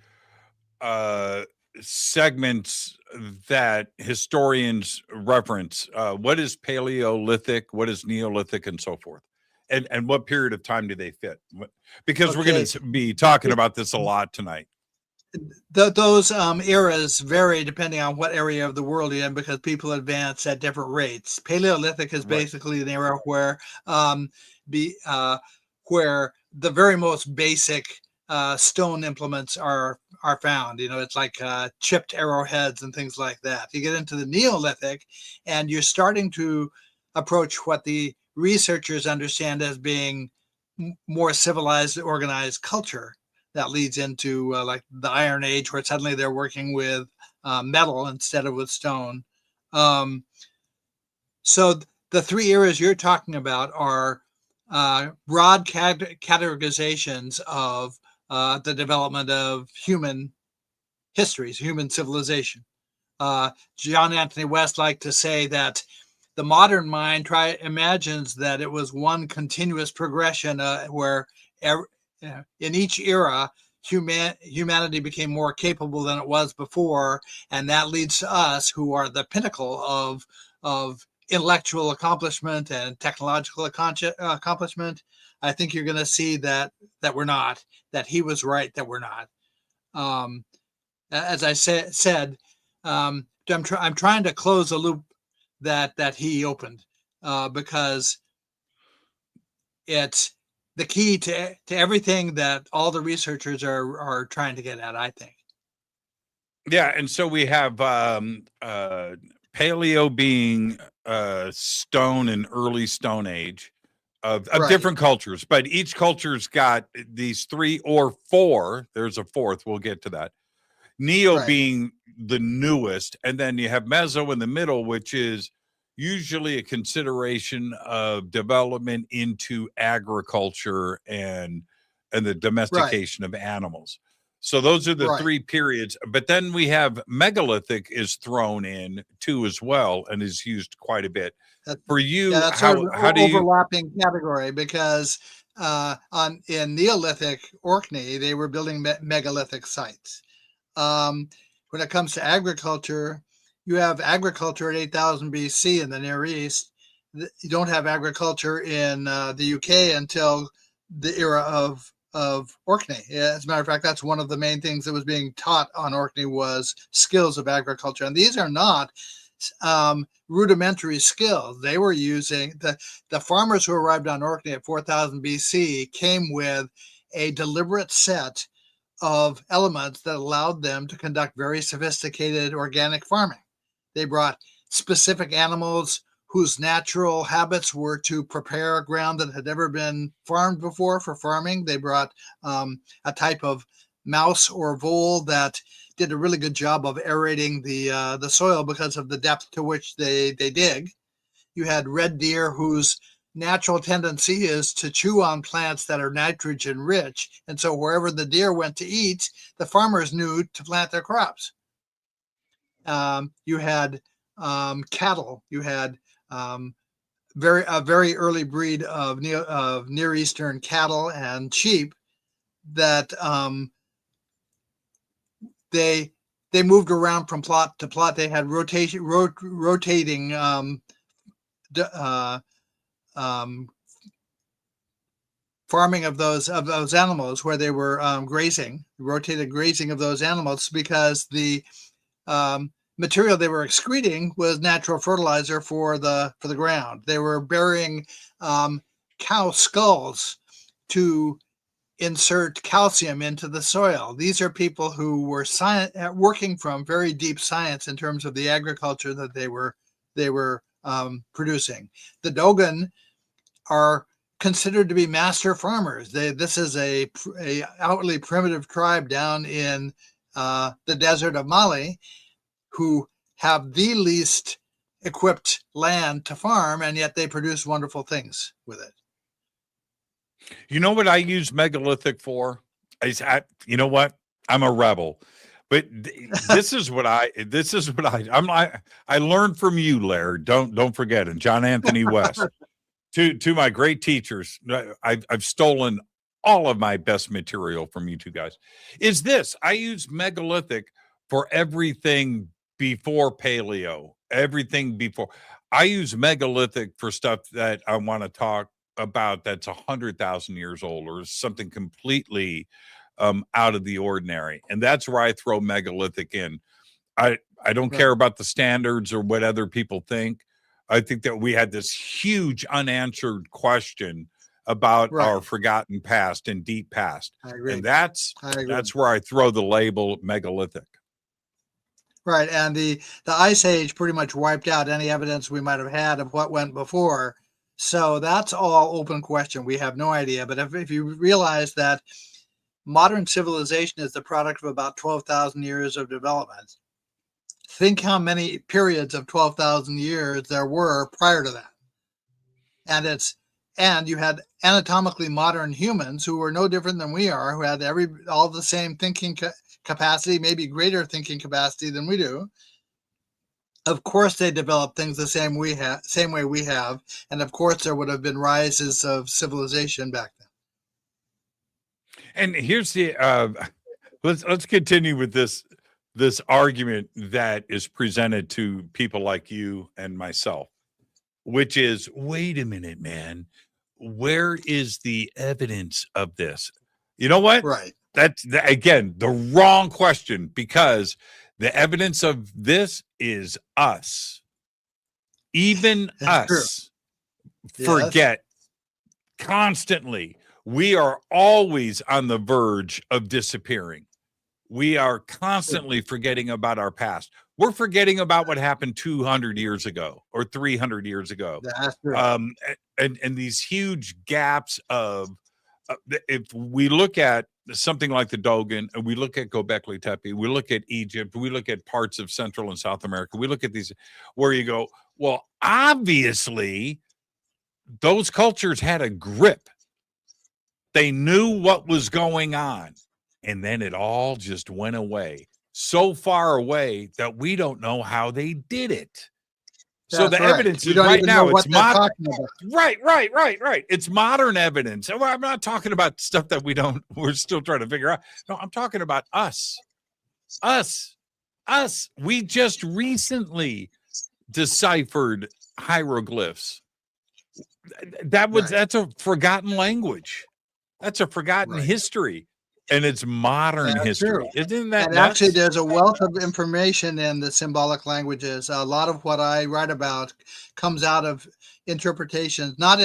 Speaker 5: segments that historians reference? What is Paleolithic, what is Neolithic, and so forth? And what period of time do they fit? Because we're going to be talking about this a lot tonight.
Speaker 1: Those eras vary depending on what area of the world you're in, because people advance at different rates. Paleolithic is basically an era where where the very most basic stone implements are found. It's like chipped arrowheads and things like that. You get into the Neolithic, and you're starting to approach what the researchers understand as being more civilized, organized culture. That leads into like the Iron Age, where suddenly they're working with metal instead of with stone. So the three areas you're talking about are broad categorizations of the development of human histories, human civilization. John Anthony West liked to say that the modern mind imagines that it was one continuous progression where in each era, humanity became more capable than it was before, and that leads to us, who are the pinnacle of intellectual accomplishment and technological accomplishment. I think you're going to see that we're not. That he was right that we're not. As I said, I'm trying to close a loop that he opened because it's the key to everything that all the researchers are trying to get at, I think.
Speaker 5: Yeah, and so we have Paleo being stone and early Stone Age of different cultures, but each culture's got these three or four. There's a fourth. We'll get to that. Neo
Speaker 1: Right.
Speaker 5: being the newest, and then you have Meso in the middle, which is usually a consideration of development into agriculture and the domestication of animals. So those are the
Speaker 1: Right.
Speaker 5: three periods. But then we have megalithic is thrown in too as well, and is used quite a bit.
Speaker 1: That,
Speaker 5: For you,
Speaker 1: that's sort of
Speaker 5: how
Speaker 1: an
Speaker 5: do you?
Speaker 1: overlapping category because in Neolithic Orkney, they were building megalithic sites. When it comes to agriculture, you have agriculture at 8,000 BC in the Near East. You don't have agriculture in the UK until the era of Orkney. As a matter of fact, that's one of the main things that was being taught on Orkney was skills of agriculture. And these are not rudimentary skills. They were using the farmers who arrived on Orkney at 4,000 BC came with a deliberate set of elements that allowed them to conduct very sophisticated organic farming. They brought specific animals whose natural habits were to prepare ground that had never been farmed before for farming. They brought a type of mouse or vole that did a really good job of aerating the soil because of the depth to which they dig. You had red deer whose natural tendency is to chew on plants that are nitrogen rich. And so wherever the deer went to eat, the farmers knew to plant their crops. You had cattle. You had a very early breed of Near Eastern cattle and sheep that they moved around from plot to plot. They had rotating farming of those animals where they were grazing, rotated grazing of those animals because the material they were excreting was natural fertilizer for the ground. They were burying cow skulls to insert calcium into the soil. These are people who were working from very deep science in terms of the agriculture that they were producing. The Dogon are considered to be master farmers. This is a outwardly primitive tribe down in the desert of Mali who have the least equipped land to farm, and yet they produce wonderful things with it.
Speaker 5: You know what I use megalithic for? You know what? I'm a rebel, but this is what I learned from you, Laird. Don't forget, and John Anthony West. To my great teachers, I've stolen all of my best material from you two guys. Is this? I use megalithic for everything before paleo, everything before. I use megalithic for stuff that I want to talk about that's 100,000 years old or something completely out of the ordinary, and that's where I throw megalithic in. I don't care about the standards or what other people think. I think that we had this huge unanswered question about our forgotten past and deep past, and that's where I throw the label megalithic.
Speaker 1: Right, and the Ice Age pretty much wiped out any evidence we might have had of what went before. So that's all open question. We have no idea. But if you realize that modern civilization is the product of about 12,000 years of development, think how many periods of 12,000 years there were prior to that. And you had anatomically modern humans who were no different than we are, who had all the same thinking capacity, maybe greater thinking capacity than we do. Of course, they developed things the same way we have, and of course, there would have been rises of civilization back then.
Speaker 5: And here's the let's continue with this argument that is presented to people like you and myself, which is, wait a minute, man, where is the evidence of this? You know what?
Speaker 1: Right.
Speaker 5: That's again the wrong question, because the evidence of this is us. Even
Speaker 1: That's
Speaker 5: us
Speaker 1: true.
Speaker 5: forget constantly. We are always on the verge of disappearing. We are constantly forgetting about our past. We're forgetting about what happened 200 years ago or 300 years ago.
Speaker 1: That's true.
Speaker 5: And these huge gaps of, if we look at something like the Dogon, and we look at Göbekli Tepe, we look at Egypt, we look at parts of Central and South America, we look at these where you go, well, obviously those cultures had a grip. They knew what was going on, and then it all just went away. So far away that we don't know how they did it. So the evidence is right now, it's modern. Right. It's modern evidence. And I'm not talking about stuff that we're still trying to figure out. No, I'm talking about us. We just recently deciphered hieroglyphs. That's a forgotten language. That's a forgotten history. And it's modern history. True. Isn't that
Speaker 1: and nuts? Actually, there's a wealth of information in the symbolic languages. A lot of what I write about comes out of interpretations, not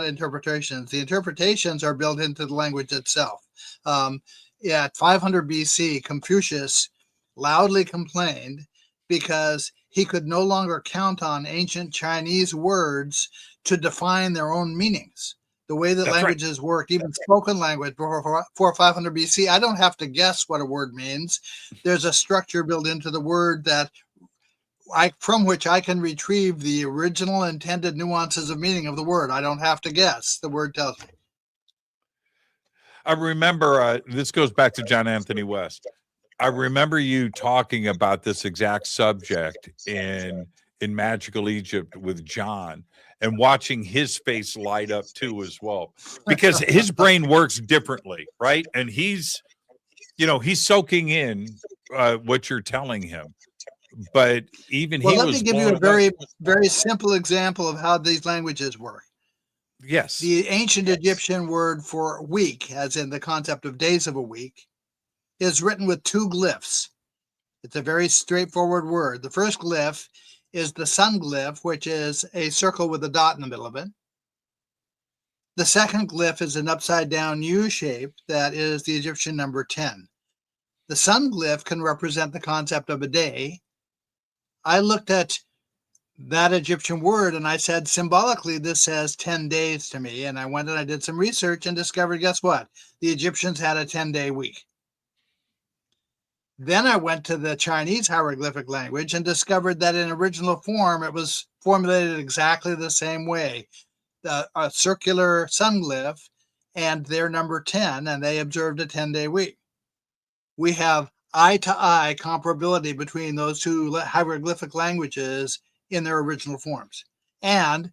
Speaker 1: interpretations. The interpretations are built into the language itself. At 500 BC, Confucius loudly complained because he could no longer count on ancient Chinese words to define their own meanings. The way that languages work, even spoken language before 500 BC, I don't have to guess what a word means. There's a structure built into the word from which I can retrieve the original intended nuances of meaning of the word. I don't have to guess. The word tells me.
Speaker 5: I remember, this goes back to John Anthony West. I remember you talking about this exact subject in Magical Egypt with John, and watching his face light up too as well, because his brain works differently, right? And he's soaking in what you're telling him. But even
Speaker 1: let me give you a very, very simple example of how these languages work.
Speaker 5: Yes.
Speaker 1: The ancient Egyptian word for week, as in the concept of days of a week, is written with two glyphs. It's a very straightforward word. The first glyph is the sun glyph, which is a circle with a dot in the middle of it. The second glyph is an upside down U shape that is the Egyptian number 10. The sun glyph can represent the concept of a day. I looked at that Egyptian word and I said, symbolically, this says 10 days to me. And I went and I did some research and discovered, guess what? The Egyptians had a 10-day week. Then I went to the Chinese hieroglyphic language and discovered that in original form, it was formulated exactly the same way. A circular sun glyph and their number 10, and they observed a 10-day week. We have eye-to-eye comparability between those two hieroglyphic languages in their original forms. And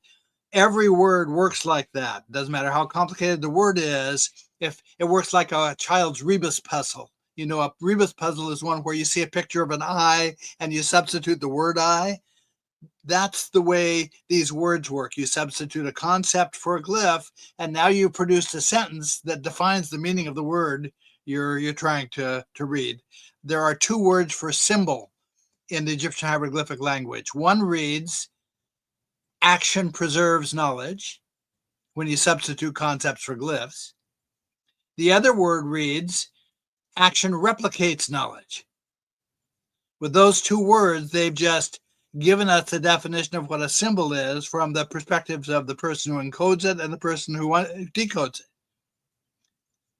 Speaker 1: every word works like that. Doesn't matter how complicated the word is, if it works like a child's rebus puzzle. You know, a rebus puzzle is one where you see a picture of an eye and you substitute the word eye. That's the way these words work. You substitute a concept for a glyph, and now you produced a sentence that defines the meaning of the word you're trying to read. There are two words for symbol in the Egyptian hieroglyphic language. One reads, action preserves knowledge, when you substitute concepts for glyphs. The other word reads, action replicates knowledge. With those two words, they've just given us the definition of what a symbol is from the perspectives of the person who encodes it and the person who decodes it.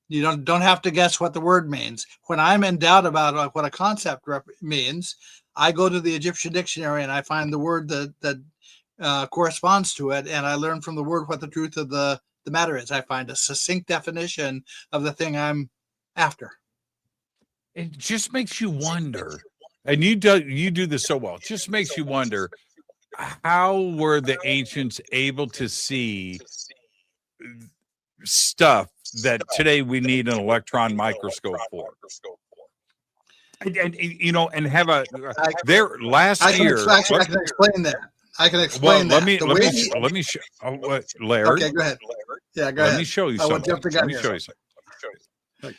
Speaker 1: You don't have to guess what the word means. When I'm in doubt about what a concept means, I go to the Egyptian dictionary and I find the word that corresponds to it, and I learn from the word what the truth of the matter is. I find a succinct definition of the thing I'm after.
Speaker 5: It just makes you wonder, and you do this so well. It just makes you wonder, how were the ancients able to see stuff that today we need an electron microscope for? And have their last year.
Speaker 1: I can explain that. I can explain that.
Speaker 5: Let me show. Laird.
Speaker 1: Okay, go ahead. Yeah, go ahead.
Speaker 5: Let me show you something. Let me show you something.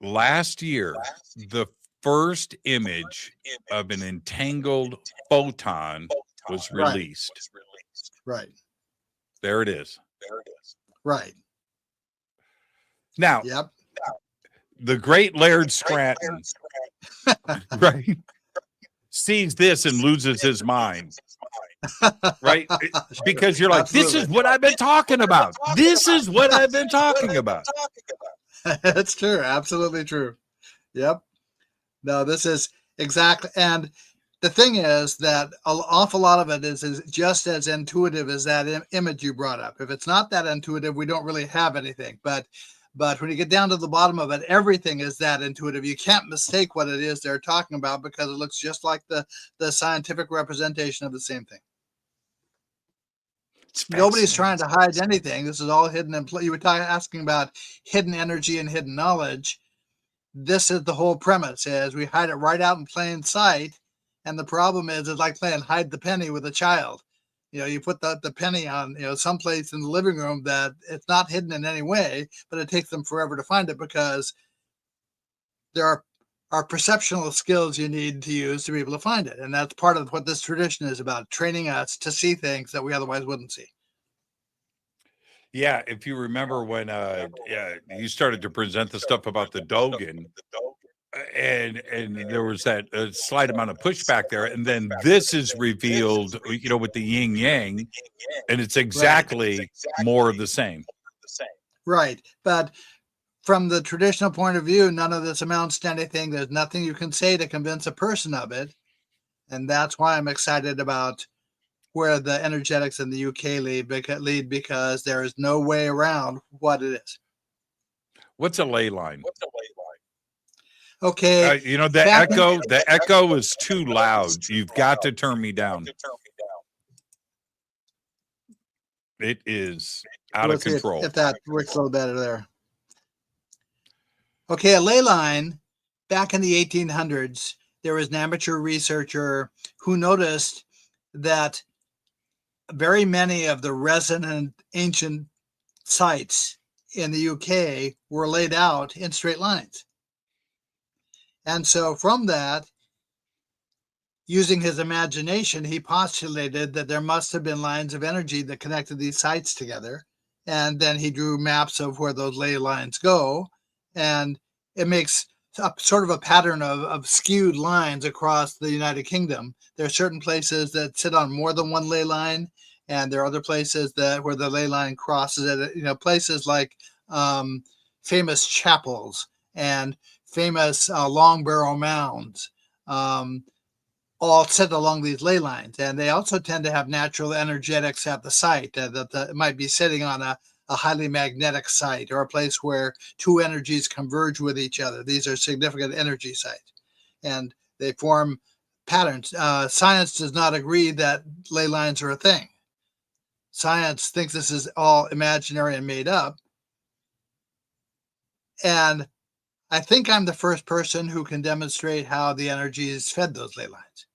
Speaker 5: Last year, the first image of an entangled photon was released.
Speaker 1: Right.
Speaker 5: There it is.
Speaker 1: Right.
Speaker 5: Now, the great Laird Scranton, right, sees this and loses his mind. Right? Because you're like, this is what I've been talking about. This is what I've been talking about.
Speaker 1: That's true. Absolutely true. Yep. No, this is exactly. And the thing is that an awful lot of it is just as intuitive as that image you brought up. If it's not that intuitive, we don't really have anything. But when you get down to the bottom of it, everything is that intuitive. You can't mistake what it is they're talking about because it looks just like the scientific representation of the same thing. Nobody's trying to hide anything. This is all hidden. You were asking about hidden energy and hidden knowledge. This is the whole premise: is we hide it right out in plain sight. And the problem is, it's like playing hide the penny with a child. You put the penny on, someplace in the living room that it's not hidden in any way, but it takes them forever to find it because there are perceptual skills you need to use to be able to find it. And that's part of what this tradition is about, training us to see things that we otherwise wouldn't see.
Speaker 5: Yeah, if you remember when you started to present the stuff about the Dogon, and there was that slight amount of pushback there, and then this is revealed, with the yin yang, and it's exactly more of the same.
Speaker 1: Right, but from the traditional point of view, none of this amounts to anything. There's nothing you can say to convince a person of it, and that's why I'm excited about where the energetics in the UK lead, because there is no way around what it is.
Speaker 5: What's a ley line?
Speaker 1: Okay.
Speaker 5: The echo is too loud. You've got to turn me down. It is out of control.
Speaker 1: If that works a little better there. Okay, a ley line, back in the 1800s, there was an amateur researcher who noticed that very many of the resonant ancient sites in the UK were laid out in straight lines. And so from that, using his imagination, he postulated that there must have been lines of energy that connected these sites together. And then he drew maps of where those ley lines go. And it makes sort of a pattern of skewed lines across the United Kingdom. There are certain places that sit on more than one ley line, and there are other places where the ley line crosses it. Places like famous chapels and famous long barrow mounds all sit along these ley lines, and they also tend to have natural energetics at the site that might be sitting on a highly magnetic site or a place where two energies converge with each other. These are significant energy sites, and they form patterns. Science does not agree that ley lines are a thing. Science thinks this is all imaginary and made up. And I think I'm the first person who can demonstrate how the energies fed those ley lines.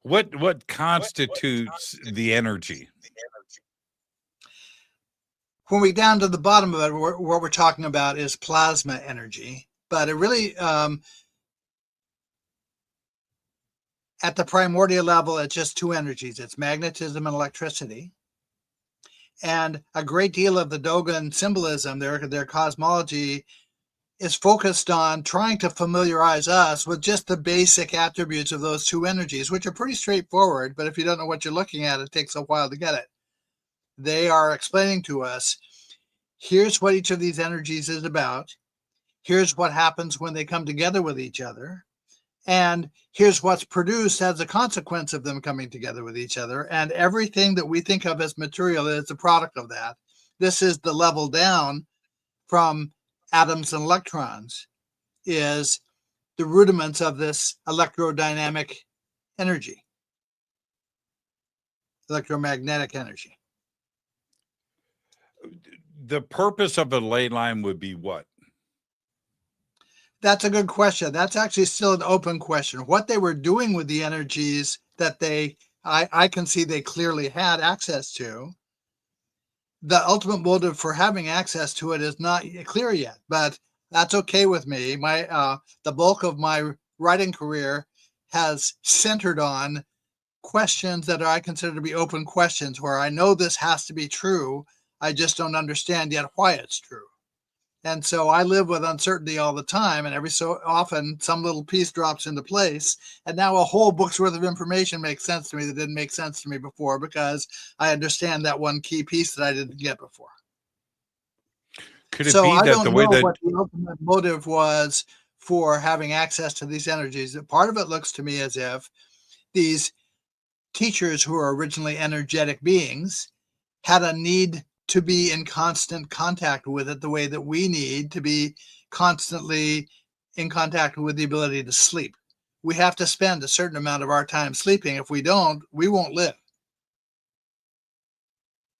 Speaker 5: What constitutes the energy?
Speaker 1: When we down to the bottom of it, what we're talking about is plasma energy, but it really, at the primordial level, it's just two energies. It's magnetism and electricity. And a great deal of the Dogon symbolism, their cosmology, is focused on trying to familiarize us with just the basic attributes of those two energies, which are pretty straightforward. But if you don't know what you're looking at, it takes a while to get it. They are explaining to us, here's what each of these energies is about. Here's what happens when they come together with each other. And here's what's produced as a consequence of them coming together with each other. And everything that we think of as material is a product of that. This is the level down from atoms and electrons, is the rudiments of this electrodynamic energy, electromagnetic energy.
Speaker 5: The purpose of a ley line would be what?
Speaker 1: That's a good question. That's actually still an open question. What they were doing with the energies that I can see they clearly had access to. The ultimate motive for having access to it is not clear yet, but that's okay with me. The bulk of my writing career has centered on questions that I consider to be open questions, where I know this has to be true. I just don't understand yet why it's true. And so I live with uncertainty all the time, and every so often some little piece drops into place, and now a whole book's worth of information makes sense to me that didn't make sense to me before, because I understand that one key piece that I didn't get before.
Speaker 5: Could it
Speaker 1: So
Speaker 5: be
Speaker 1: I
Speaker 5: that the
Speaker 1: don't
Speaker 5: way
Speaker 1: know
Speaker 5: that
Speaker 1: what the ultimate motive was for having access to these energies. Part of it looks to me as if these teachers, who are originally energetic beings, had a need to be in constant contact with it the way that we need to be constantly in contact with the ability to sleep? We have to spend a certain amount of our time sleeping. If we don't, we won't live.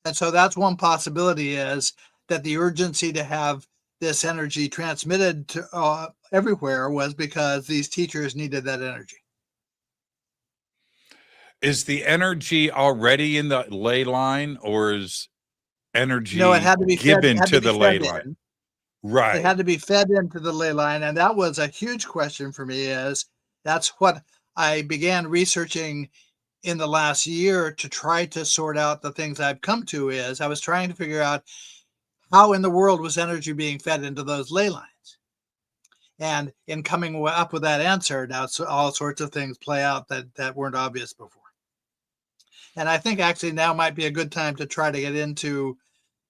Speaker 1: And so that's one possibility, is that the urgency to have this energy transmitted to everywhere was because these teachers needed that energy.
Speaker 5: is the energy already in the ley line, or is
Speaker 1: No, it
Speaker 5: energy
Speaker 1: had to be fed,
Speaker 5: given
Speaker 1: had to
Speaker 5: to
Speaker 1: be
Speaker 5: the ley
Speaker 1: fed
Speaker 5: line?
Speaker 1: in. It
Speaker 5: Right.
Speaker 1: had to be fed into the ley line. And that was a huge question for me, is that's what I began researching in the last year to try to sort out the things I've come to. Is I was trying to figure out how in the world was energy being fed into those ley lines. And in coming up with that answer, now all sorts of things play out that weren't obvious before. And I think actually now might be a good time to try to get into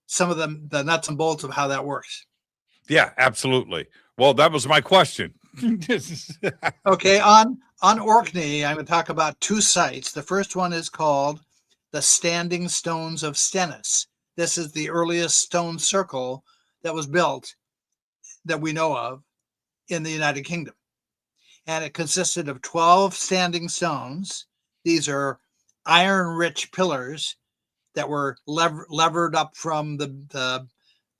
Speaker 1: some of the nuts and bolts of how that works.
Speaker 5: Yeah, absolutely. Well, that was my question.
Speaker 1: Okay, on Orkney, I'm going to talk about two sites. The first one is called the Standing Stones of Stennis. This is the earliest stone circle that was built that we know of in the United Kingdom. And it consisted of 12 standing stones. These are iron-rich pillars that were levered up from the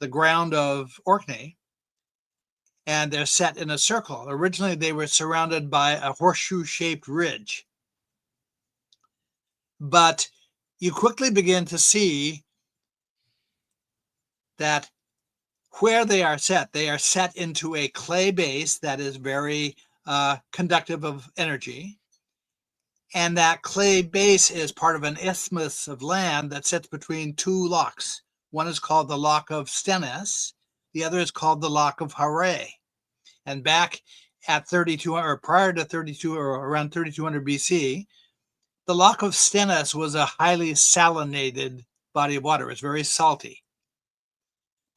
Speaker 1: ground of Orkney, and they're set in a circle. Originally, they were surrounded by a horseshoe-shaped ridge. But you quickly begin to see that where they are set into a clay base that is very conductive of energy. And that clay base is part of an isthmus of land that sits between two lochs. One is called the Loch of Stennis. The other is called the Loch of Haray. And back at 3200, or prior to 32, or around 3200 BC, the Loch of Stennis was a highly salinated body of water. It was very salty.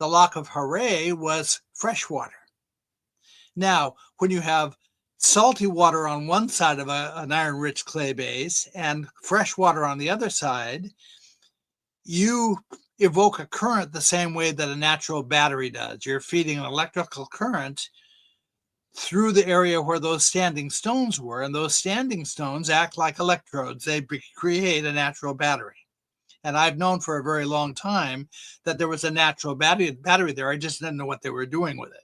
Speaker 1: The Loch of Haray was fresh water. Now, when you have salty water on one side of an iron-rich clay base and fresh water on the other side, you evoke a current the same way that a natural battery does. You're feeding an electrical current through the area where those standing stones were, and those standing stones act like electrodes. They create a natural battery. And I've known for a very long time that there was a natural battery there. I just didn't know what they were doing with it.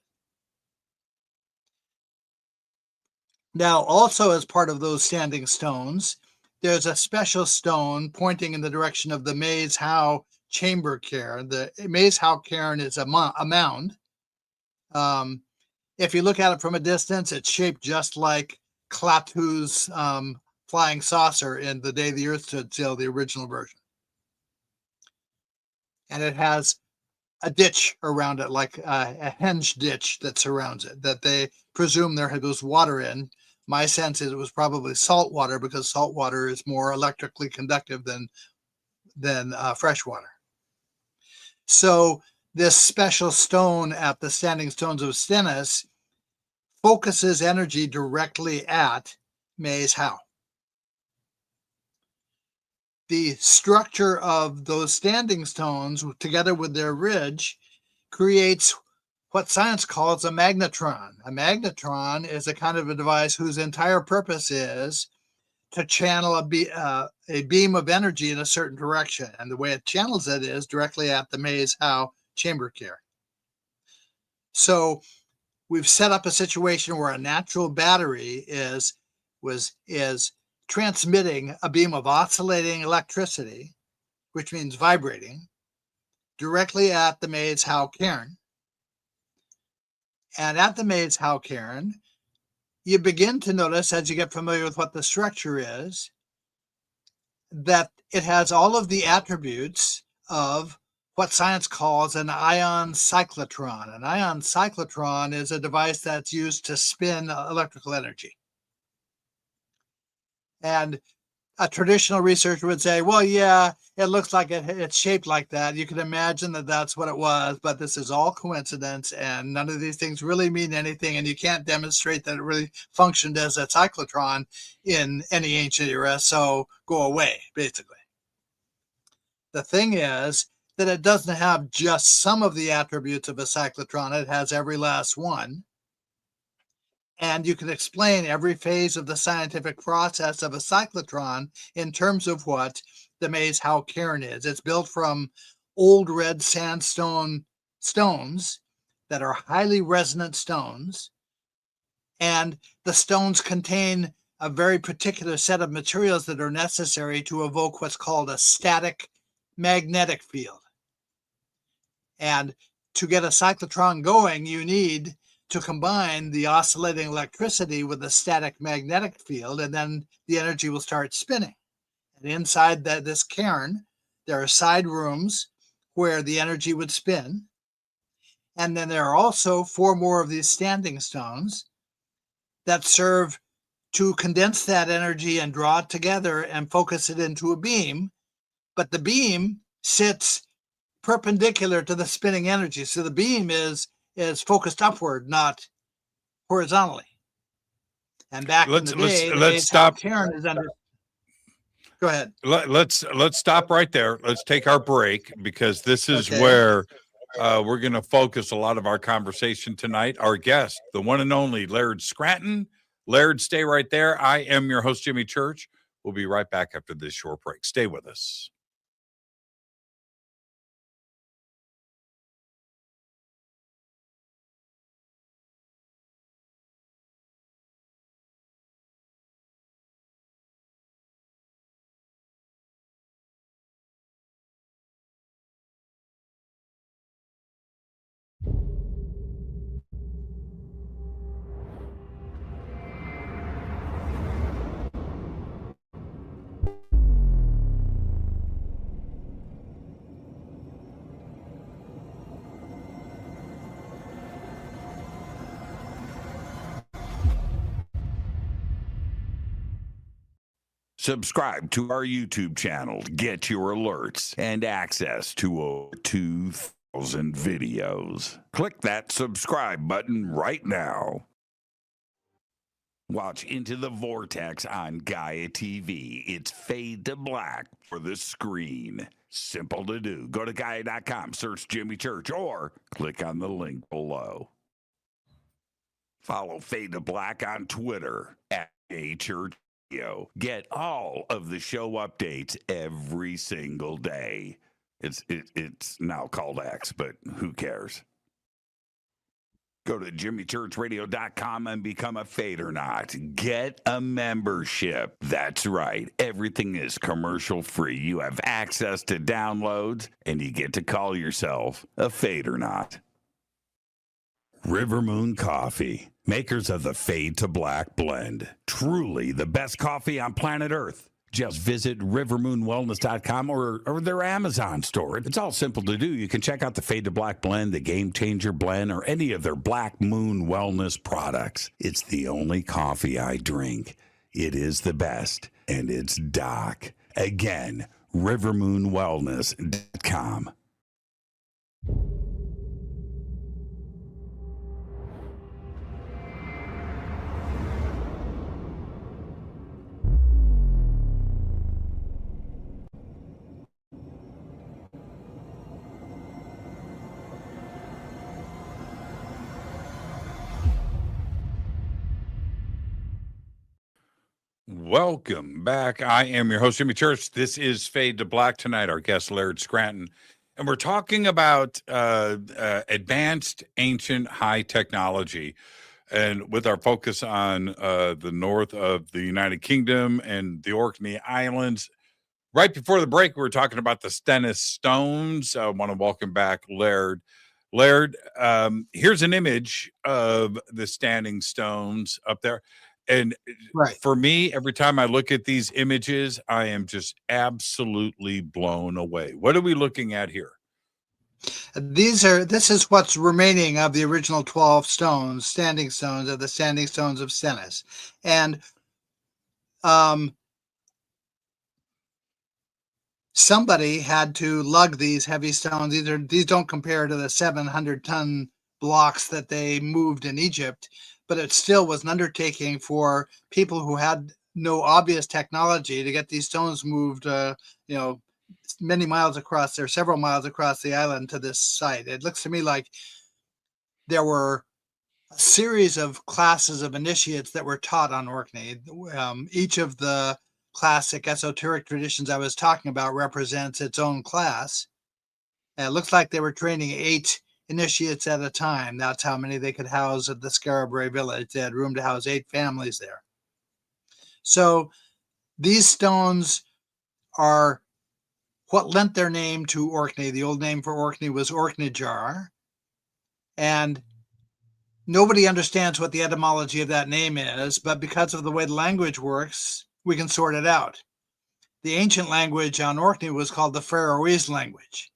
Speaker 1: Now, also as part of those standing stones, there's a special stone pointing in the direction of the Maes Howe chamber cairn. The Maes Howe cairn is a mound. If you look at it from a distance, it's shaped just like Klaatu's flying saucer in The Day the Earth Stood Still, the original version. And it has a ditch around it, like a henge ditch that surrounds it, that they presume there was water in. My sense is it was probably salt water, because salt water is more electrically conductive than fresh water. So this special stone at the Standing Stones of Stennis focuses energy directly at Maes Howe. The structure of those standing stones, together with their ridge, creates what science calls a magnetron. A magnetron is a kind of a device whose entire purpose is to channel a beam of energy in a certain direction. And the way it channels it is directly at the Maes Howe chamber cairn. So we've set up a situation where a natural battery is transmitting a beam of oscillating electricity, which means vibrating, directly at the Maes Howe cairn. And at the Maes Howe cairn, you begin to notice, as you get familiar with what the structure is, that it has all of the attributes of what science calls an ion cyclotron. An ion cyclotron is a device that's used to spin electrical energy. And a traditional researcher would say, well, yeah, it looks like it's shaped like that. You can imagine that that's what it was, but this is all coincidence, and none of these things really mean anything, and you can't demonstrate that it really functioned as a cyclotron in any ancient era, so go away, basically. The thing is that it doesn't have just some of the attributes of a cyclotron, it has every last one. And you can explain every phase of the scientific process of a cyclotron in terms of what the Mays Howe cairn is. It's built from old red sandstone stones that are highly resonant stones. And the stones contain a very particular set of materials that are necessary to evoke what's called a static magnetic field. And to get a cyclotron going, you need to combine the oscillating electricity with the static magnetic field, and then the energy will start spinning. And inside this cairn, there are side rooms where the energy would spin. And then there are also 4 more of these standing stones that serve to condense that energy and draw it together and focus it into a beam. But the beam sits perpendicular to the spinning energy. So the beam is focused upward, not horizontally. And back in the day,
Speaker 5: let's stop.
Speaker 1: Cairn is under. Go ahead.
Speaker 5: Let's stop right there. Let's take our break, because this is where we're going to focus a lot of our conversation tonight. Our guest, the one and only Laird Scranton. Laird, stay right there. I am your host, Jimmy Church. We'll be right back after this short break. Stay with us. Subscribe to our YouTube channel to get your alerts and access to over 2,000 videos. Click that subscribe button right now. Watch Into the Vortex on Gaia TV. It's fade to black for the screen. Simple to do. Go to Gaia.com, search Jimmy Church, or click on the link below. Follow Fade to Black on Twitter at @Church. Get all of the show updates every single day. It's now called X, but who cares? Go to jimmychurchradio.com and become a Fadernaut. Get a membership. That's right. Everything is commercial free. You have access to downloads, and you get to call yourself a Fadernaut. River Moon Coffee, makers of the Fade to Black blend. Truly the best coffee on planet Earth. Just visit rivermoonwellness.com or their Amazon store. It's all simple to do. You can check out the Fade to Black blend, the Game Changer blend, or any of their Black Moon Wellness products. It's the only coffee I drink. It is the best, and it's Doc. Again, rivermoonwellness.com. Welcome back. I am your host, Jimmy Church. This is Fade to Black tonight. Our guest, Laird Scranton. And we're talking about advanced, ancient, high technology. And with our focus on the north of the United Kingdom and the Orkney Islands. Right before the break, we were talking about the Stennis stones. I want to welcome back Laird. Laird, here's an image of the standing stones up there. And for me, every time I look at these images, I am just absolutely blown away. What are we looking at here?
Speaker 1: This is what's remaining of the original 12 stones, standing stones, of the standing stones of Stennis. And somebody had to lug these heavy stones. These don't compare to the 700-ton blocks that they moved in Egypt, but it still was an undertaking for people who had no obvious technology to get these stones moved, many miles across, or several miles across the island to this site. It looks to me like there were a series of classes of initiates that were taught on Orkney. Each of the classic esoteric traditions I was talking about represents its own class. And it looks like they were training 8 initiates at a time. That's how many they could house at the Scarabray village. They had room to house 8 families there. So these stones are what lent their name to Orkney. The old name for Orkney was Orkneyjar. And nobody understands what the etymology of that name is, but because of the way the language works, we can sort it out. The ancient language on Orkney was called the Faroese language.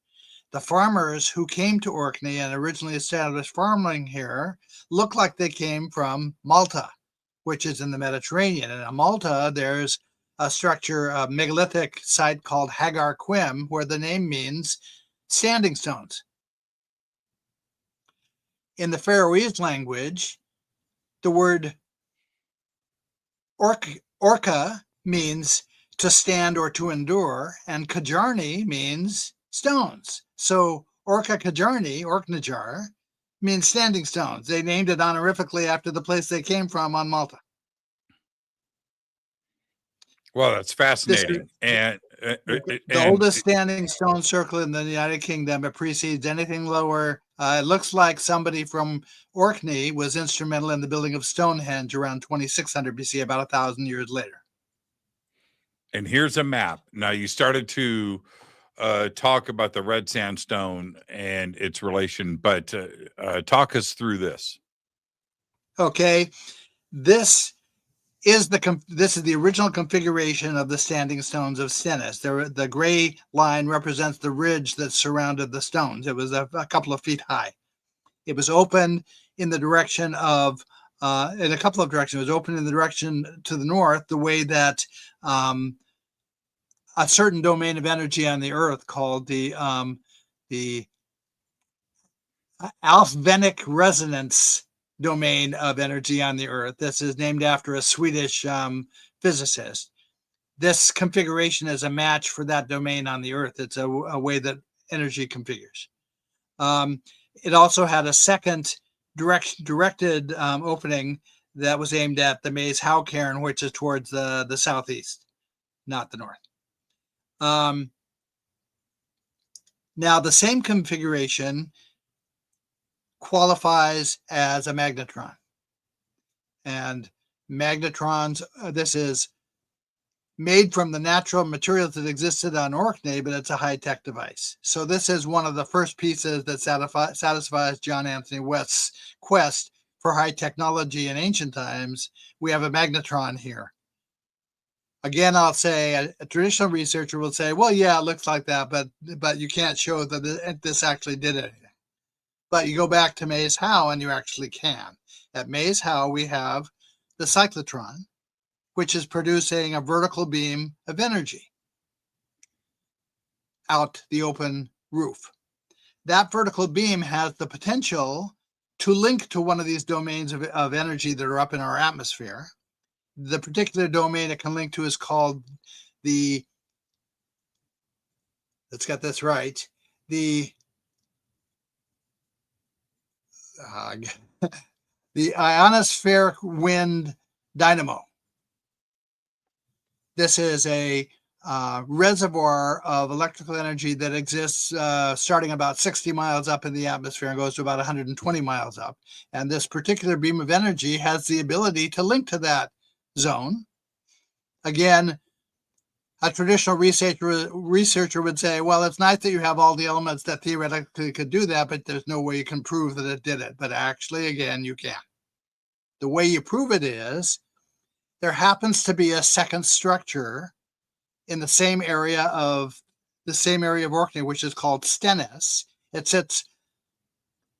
Speaker 1: The farmers who came to Orkney and originally established farming here look like they came from Malta, which is in the Mediterranean. And in Malta, there's a structure, a megalithic site called Hagar Quim, where the name means standing stones. In the Faroese language, the word orca means to stand or to endure, and kajarni means stones. So Orca Kajarni, Orkneyjar, means standing stones. They named it honorifically after the place they came from on Malta.
Speaker 5: Well, that's fascinating.
Speaker 1: The oldest standing stone circle in the United Kingdom. It precedes anything lower. It looks like somebody from Orkney was instrumental in the building of Stonehenge around 2600 BC, about 1,000 years later.
Speaker 5: And here's a map. Now, you started to talk about the red sandstone and its relation, but talk us through this.
Speaker 1: Okay, this is the original configuration of the standing stones of Stennis. The gray line represents the ridge that surrounded the stones. It was a couple of feet high. It was open in the direction of, in a couple of directions. It was open in the direction to the north, the way that a certain domain of energy on the Earth called the Alfvénic resonance domain of energy on the Earth. This is named after a Swedish physicist. This configuration is a match for that domain on the Earth. It's a way that energy configures. It also had a second directed opening that was aimed at the Maes Howe Cairn, which is towards the southeast, not the north. Now, the same configuration qualifies as a magnetron. And magnetrons, this is made from the natural materials that existed on Orkney, but it's a high-tech device. So this is one of the first pieces that satisfies John Anthony West's quest for high technology in ancient times. We have a magnetron here. Again, I'll say a traditional researcher will say, well, yeah, it looks like that, but you can't show that this actually did anything. But you go back to Maes Howe and you actually can. At Maes Howe, we have the cyclotron, which is producing a vertical beam of energy out the open roof. That vertical beam has the potential to link to one of these domains of energy that are up in our atmosphere. The particular domain it can link to is called let's get this right, the ionospheric wind dynamo. This is a reservoir of electrical energy that exists starting about 60 miles up in the atmosphere and goes to about 120 miles up. And this particular beam of energy has the ability to link to that zone. Again, a traditional researcher would say, well, it's nice that you have all the elements that theoretically could do that, but there's no way you can prove that it did it. But actually, again, you can. The way you prove it is there happens to be a second structure in the same area of Orkney, which is called Stennis. It sits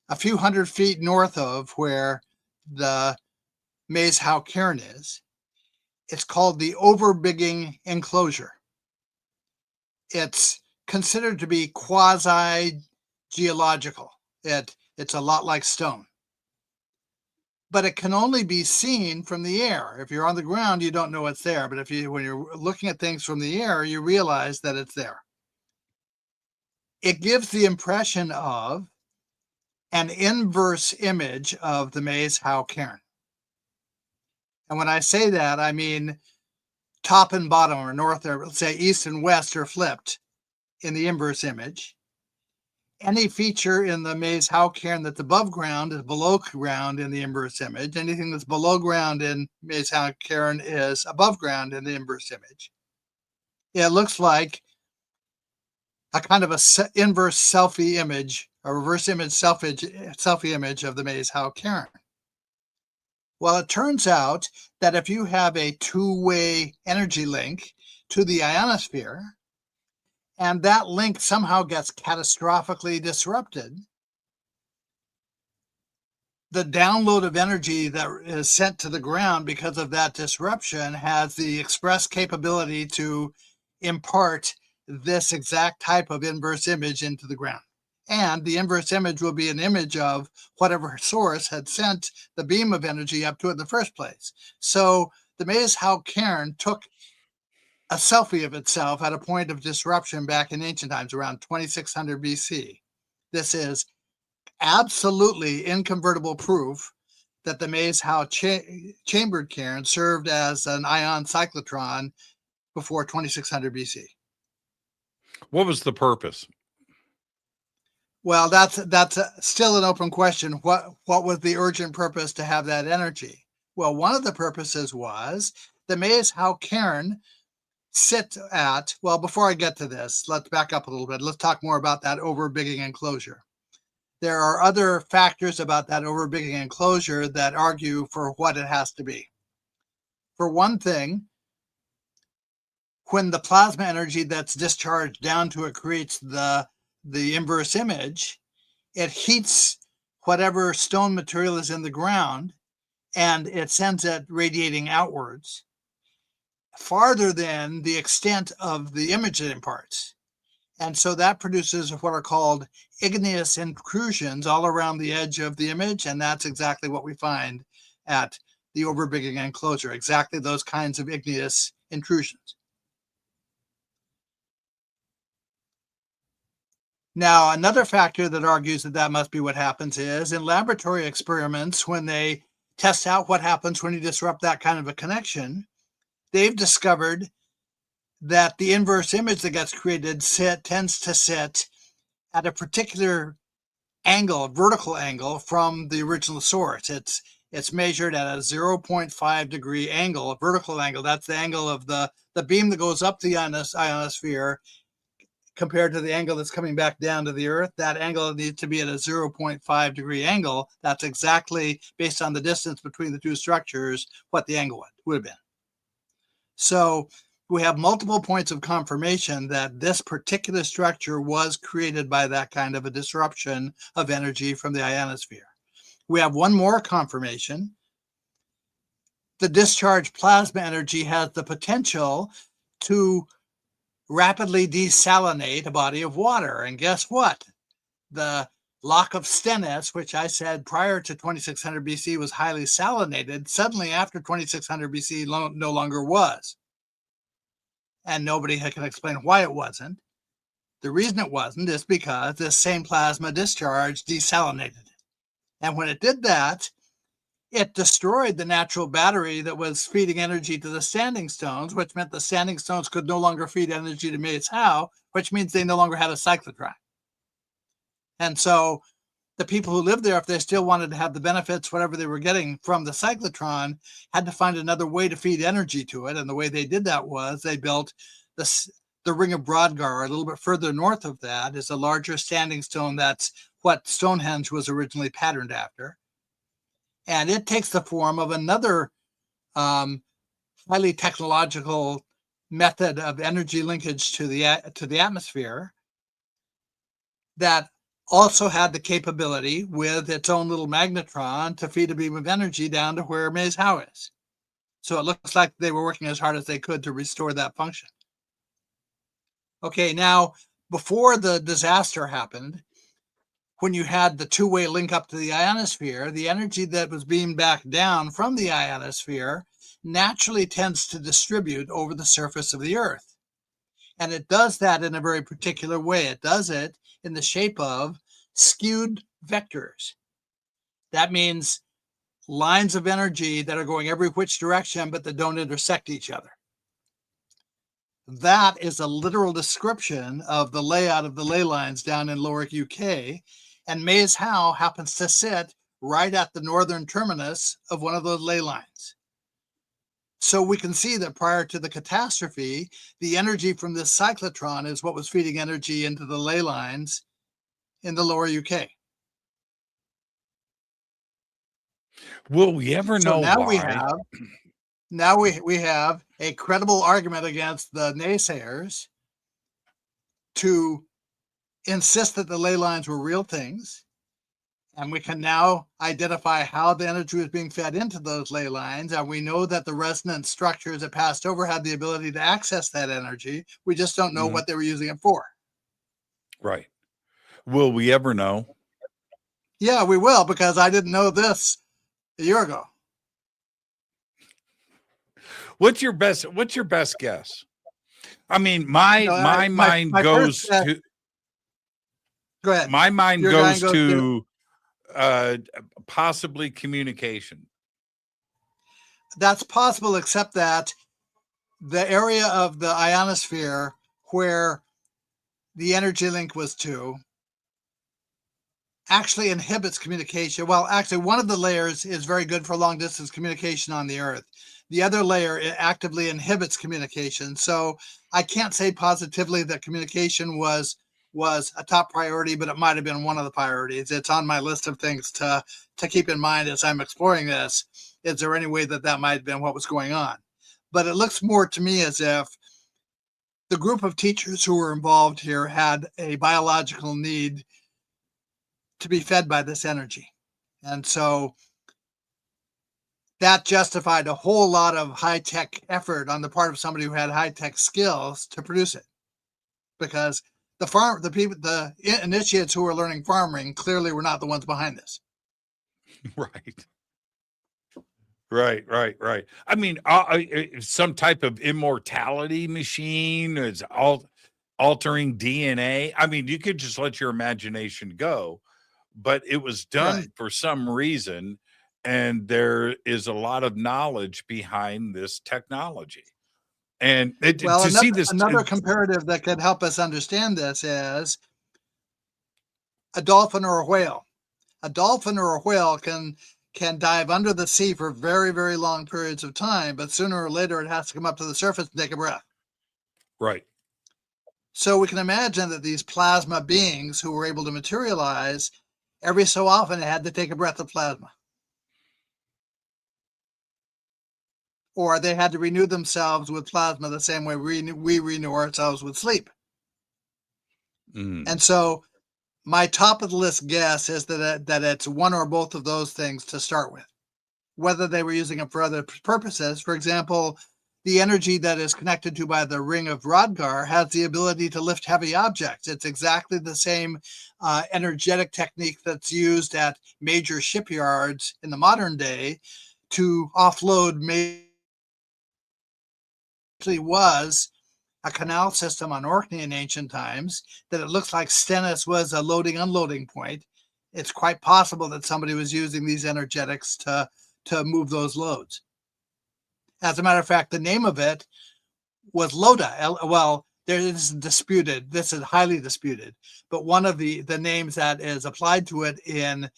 Speaker 1: a few hundred feet north of where the Maes Howe Cairn is. It's called the Overbigging Enclosure. it's considered to be quasi-geological. It's a lot like stone. But it can only be seen from the air. If you're on the ground, you don't know it's there. But when you're looking at things from the air, you realize that it's there. It gives the impression of an inverse image of the Mays-Howe cairn. And when I say that, I mean top and bottom, or north, or let's say east and west, are flipped in the inverse image. Any feature in the Mays-Howe cairn that's above ground is below ground in the inverse image. Anything that's below ground in Mays-Howe cairn is above ground in the inverse image. It looks like a kind of a inverse selfie image, a reverse image selfie image of the Mays-Howe cairn. Well, it turns out that if you have a two-way energy link to the ionosphere, and that link somehow gets catastrophically disrupted, the download of energy that is sent to the ground because of that disruption has the express capability to impart this exact type of inverse image into the ground. And the inverse image will be an image of whatever source had sent the beam of energy up to it in the first place. So the Mays-Howe cairn took a selfie of itself at a point of disruption back in ancient times, around 2600 BC. This is absolutely incontrovertible proof that the Mays-Howe chambered cairn served as an ion cyclotron before 2600 BC.
Speaker 5: What was the purpose?
Speaker 1: Well, that's still an open question. What was the urgent purpose to have that energy? Well, one of the purposes was the Mays-Howe cairn before I get to this, let's back up a little bit. Let's talk more about that overbigging enclosure. There are other factors about that overbigging enclosure that argue for what it has to be. For one thing, when the plasma energy that's discharged down to it creates the inverse image, it heats whatever stone material is in the ground, and it sends it radiating outwards farther than the extent of the image it imparts. And so that produces what are called igneous intrusions all around the edge of the image, and that's exactly what we find at the overbigging enclosure, exactly those kinds of igneous intrusions. Now, another factor that argues that must be what happens is in laboratory experiments, when they test out what happens when you disrupt that kind of a connection, they've discovered that the inverse image that gets created tends to sit at a particular angle, a vertical angle from the original source. It's measured at a 0.5 degree angle, a vertical angle. That's the angle of the beam that goes up the ionosphere compared to the angle that's coming back down to the Earth. That angle needs to be at a 0.5 degree angle. That's exactly, based on the distance between the two structures, what the angle would have been. So we have multiple points of confirmation that this particular structure was created by that kind of a disruption of energy from the ionosphere. We have one more confirmation. The discharged plasma energy has the potential to rapidly desalinate a body of water. And guess what? The Loch of Stennis, which I said prior to 2600 BC was highly salinated, suddenly after 2600 BC no longer was. And nobody can explain why it wasn't. The reason it wasn't is because this same plasma discharge desalinated it. And when it did that, it destroyed the natural battery that was feeding energy to the standing stones, which meant the standing stones could no longer feed energy to Mays-Howe, which means they no longer had a cyclotron. And so the people who lived there, if they still wanted to have the benefits, whatever they were getting from the cyclotron, had to find another way to feed energy to it. And the way they did that was they built the Ring of Brodgar. A little bit further north of that is a larger standing stone. That's what Stonehenge was originally patterned after. And it takes the form of another highly technological method of energy linkage to the atmosphere that also had the capability with its own little magnetron to feed a beam of energy down to where Mays-Howe is. So it looks like they were working as hard as they could to restore that function. Okay, now, before the disaster happened, when you had the two-way link up to the ionosphere, the energy that was beamed back down from the ionosphere naturally tends to distribute over the surface of the Earth. And it does that in a very particular way. It does it in the shape of skewed vectors. That means lines of energy that are going every which direction, but that don't intersect each other. That is a literal description of the layout of the ley lines down in lower UK. And Mays Howe happens to sit right at the northern terminus of one of those ley lines. So we can see that prior to the catastrophe, the energy from this cyclotron is what was feeding energy into the ley lines in the lower UK.
Speaker 5: Will we ever
Speaker 1: So
Speaker 5: know
Speaker 1: now
Speaker 5: why?
Speaker 1: we have a credible argument against the naysayers to insist that the ley lines were real things. And we can now identify how the energy was being fed into those ley lines. And we know that the resonant structures that passed over had the ability to access that energy. We just don't know what they were using it for.
Speaker 5: Right. Will we ever know?
Speaker 1: Yeah, we will, because I didn't know this a year ago.
Speaker 5: What's your best guess? I mean, my mind goes to
Speaker 1: go ahead.
Speaker 5: My mind
Speaker 1: Your
Speaker 5: goes
Speaker 1: mind
Speaker 5: to possibly communication.
Speaker 1: That's possible, except that the area of the ionosphere where the energy link was to actually inhibits communication. Well, actually, one of the layers is very good for long distance communication on the Earth. The other layer, it actively inhibits communication. So I can't say positively that communication was a top priority, but it might have been one of the priorities. It's on my list of things to keep in mind as I'm exploring this. Is there any way that might have been what was going on? But it looks more to me as if the group of teachers who were involved here had a biological need to be fed by this energy. And so that justified a whole lot of high-tech effort on the part of somebody who had high-tech skills to produce it. Because the initiates who were learning farming clearly were not the ones behind this.
Speaker 5: Right. I mean, some type of immortality machine is altering DNA. I mean, you could just let your imagination go, but it was done for some reason, and there is a lot of knowledge behind this technology. And
Speaker 1: another comparative that could help us understand this is a dolphin or a whale. A dolphin or a whale can dive under the sea for very, very long periods of time, but sooner or later it has to come up to the surface and take a breath.
Speaker 5: Right.
Speaker 1: So we can imagine that these plasma beings who were able to materialize, every so often had to take a breath of plasma. Or they had to renew themselves with plasma the same way we renew ourselves with sleep. And so my top of the list guess is that it's one or both of those things to start with. Whether they were using it for other purposes, for example, the energy that is connected to by the ring of Rodgar has the ability to lift heavy objects. It's exactly the same energetic technique that's used at major shipyards in the modern day to offload was a canal system on Orkney in ancient times, that it looks like Stennis was a loading unloading point. It's quite possible that somebody was using these energetics to move those loads. As a matter of fact, the name of it was Loda. Well, this is disputed. This is highly disputed. But one of the names that is applied to it in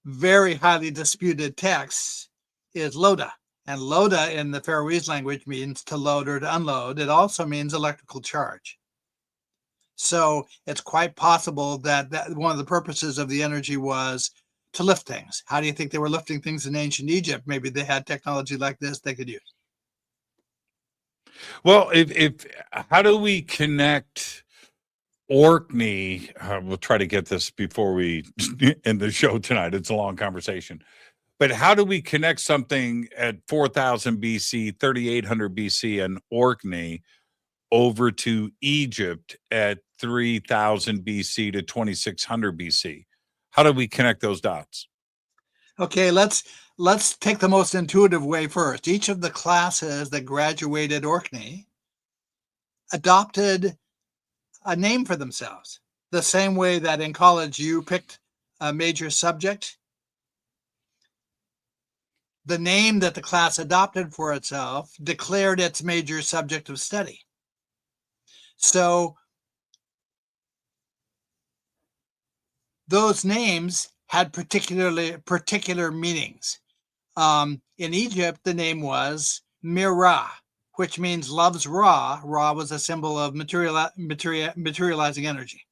Speaker 1: very highly disputed texts is Loda. And Loda in the Faroese language means to load or to unload. It also means electrical charge. So it's quite possible that one of the purposes of the energy was to lift things. How do you think they were lifting things in ancient Egypt? Maybe they had technology like this they could use.
Speaker 5: Well, how do we connect Orkney? We'll try to get this before we end the show tonight. It's a long conversation. But how do we connect something at 4000 BC, 3800 BC in Orkney over to Egypt at 3000 BC to 2600 BC. How do we connect those dots?
Speaker 1: Okay, let's take the most intuitive way first. Each of the classes that graduated Orkney adopted a name for themselves, the same way that in college you picked a major subject. The name that the class adopted for itself declared its major subject of study. So those names had particular meanings. In Egypt, the name was Mira, which means love's Ra. Ra was a symbol of materializing energy.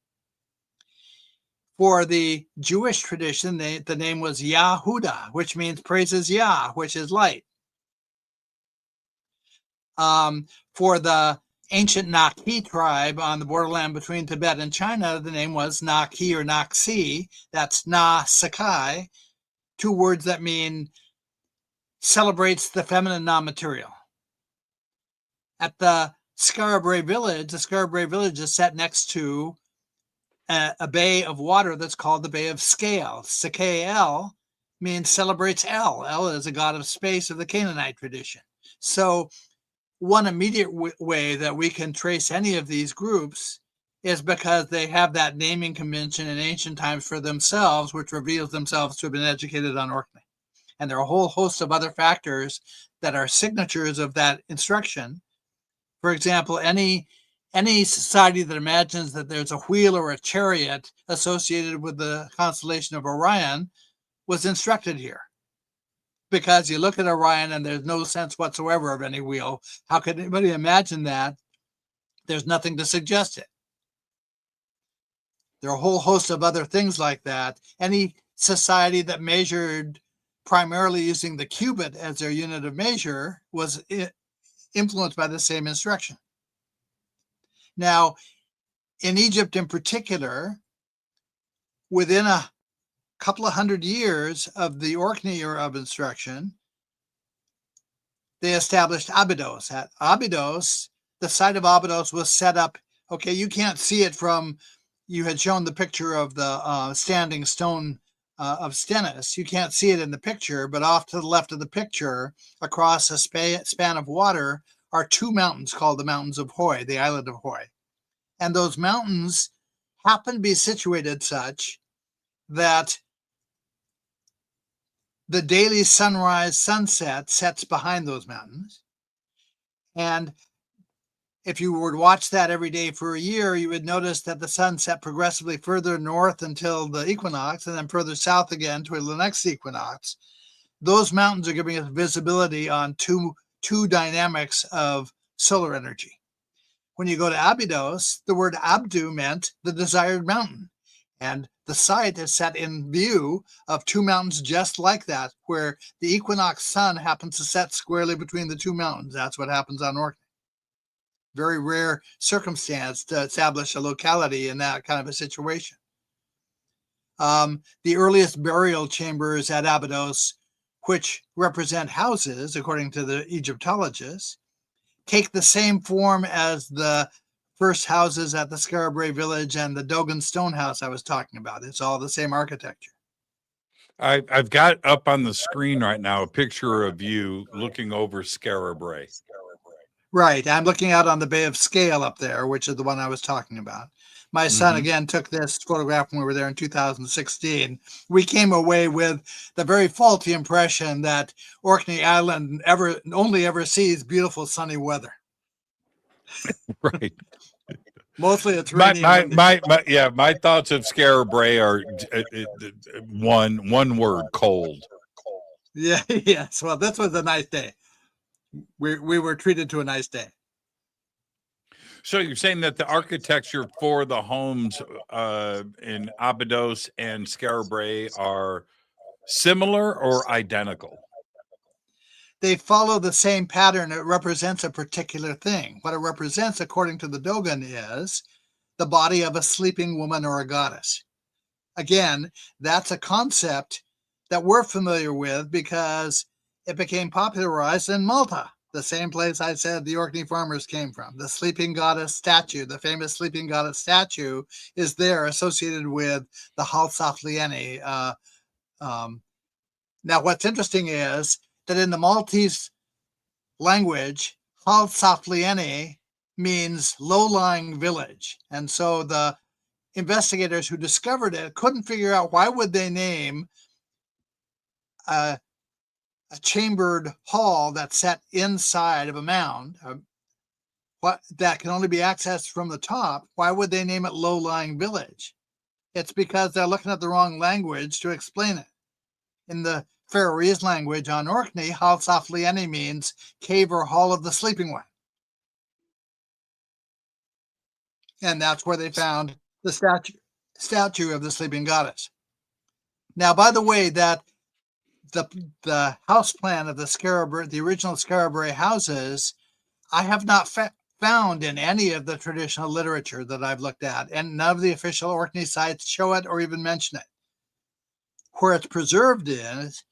Speaker 1: For the Jewish tradition, the name was Yahuda, which means praises Yah, which is light. For the ancient Naki tribe on the borderland between Tibet and China, the name was Naki or Naxi. That's Na Sakai, two words that mean celebrates the feminine non-material. At the Skara village is set next to a bay of water that's called the Bay of Scale. Sakael means celebrates El. El is a god of space of the Canaanite tradition. So one immediate way that we can trace any of these groups is because they have that naming convention in ancient times for themselves, which reveals themselves to have been educated on Orkney. And there are a whole host of other factors that are signatures of that instruction. For example, any society that imagines that there's a wheel or a chariot associated with the constellation of Orion was instructed here. Because you look at Orion and there's no sense whatsoever of any wheel. How could anybody imagine that? There's nothing to suggest it. There are a whole host of other things like that. Any society that measured primarily using the cubit as their unit of measure was influenced by the same instruction. Now, in Egypt in particular, within a couple of hundred years of the Orkney era of instruction, they established Abydos. At Abydos, the site of Abydos was set up. Okay, you can't see it from, you had shown the picture of the standing stone of Stennis. You can't see it in the picture, but off to the left of the picture, across a span of water, are two mountains called the Mountains of Hoi, the island of Hoi. And those mountains happen to be situated such that the daily sunrise, sunset sets behind those mountains. And if you were to watch that every day for a year, you would notice that the sun set progressively further north until the equinox, and then further south again to the next equinox. Those mountains are giving us visibility on two dynamics of solar energy. When you go to Abydos, the word Abdu meant the desired mountain. And the site is set in view of two mountains just like that, where the equinox sun happens to set squarely between the two mountains. That's what happens on Orkney. Very rare circumstance to establish a locality in that kind of a situation. The earliest burial chambers at Abydos, which represent houses, according to the Egyptologists, take the same form as the first houses at the Skara village and the Dogan stone house I was talking about. It's all the same architecture.
Speaker 5: I've got up on the screen right now a picture of you looking over Skara Brae.
Speaker 1: Right. I'm looking out on the Bay of Scale up there, which is the one I was talking about. My son, again, took this photograph when we were there in 2016. We came away with the very faulty impression that Orkney Island only ever sees beautiful sunny weather.
Speaker 5: Right.
Speaker 1: Mostly it's raining.
Speaker 5: My thoughts of Skara Brae are one word: cold.
Speaker 1: Yeah. Yes. Well, this was a nice day. We were treated to a nice day.
Speaker 5: So you're saying that the architecture for the homes in Abydos and Skara Brae are similar or identical?
Speaker 1: They follow the same pattern. It represents a particular thing. What it represents, according to the Dogan, is the body of a sleeping woman or a goddess. Again, that's a concept that we're familiar with because it became popularized in Malta the same place I said the Orkney farmers came from. The sleeping goddess statue, the famous sleeping goddess statue, is there associated with the Halsaflieni. Now, what's interesting is that in the Maltese language, Halsaflieni means low-lying village. And so the investigators who discovered it couldn't figure out why would they name a chambered hall that's set inside of a mound that can only be accessed from the top. Why would they name it low-lying village? It's because they're looking at the wrong language to explain it. In the Faroese language on Orkney, Halsaflieni means cave or hall of the sleeping one. And that's where they found the statue of the sleeping goddess. Now, by the way, that the house plan of the original Scarabray houses, I have not found in any of the traditional literature that I've looked at, and none of the official Orkney sites show it or even mention it. Where it's preserved is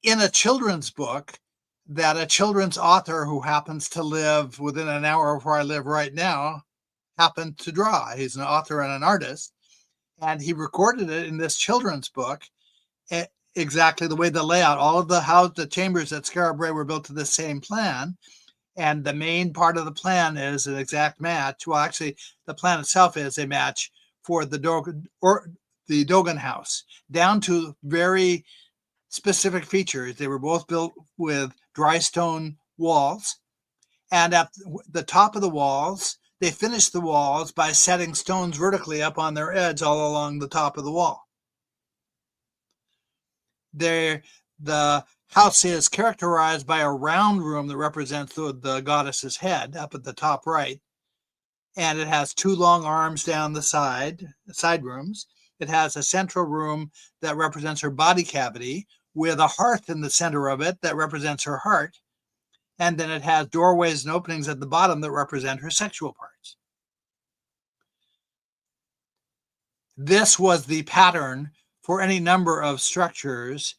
Speaker 1: in a children's book that a children's author who happens to live within an hour of where I live right now happened to draw. He's an author and an artist, and he recorded it in this children's book, exactly the way the layout, all of the chambers at Scarabray were built to the same plan. And the main part of the plan is an exact match. Well, actually, the plan itself is a match for the Dogan house, down to very specific features. They were both built with dry stone walls. And at the top of the walls, they finished the walls by setting stones vertically up on their edge all along the top of the wall. The house is characterized by a round room that represents the goddess's head up at the top right. And it has two long arms down the side rooms. It has a central room that represents her body cavity with a hearth in the center of it that represents her heart. And then it has doorways and openings at the bottom that represent her sexual parts. This was the pattern for any number of structures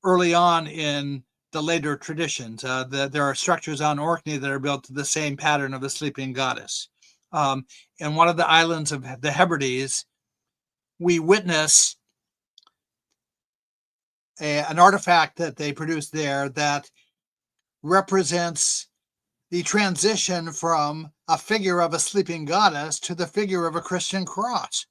Speaker 1: early on in the later traditions. There are structures on Orkney that are built to the same pattern of the sleeping goddess. In one of the islands of the Hebrides, we witness an artifact that they produced there that represents the transition from a figure of a sleeping goddess to the figure of a Christian cross.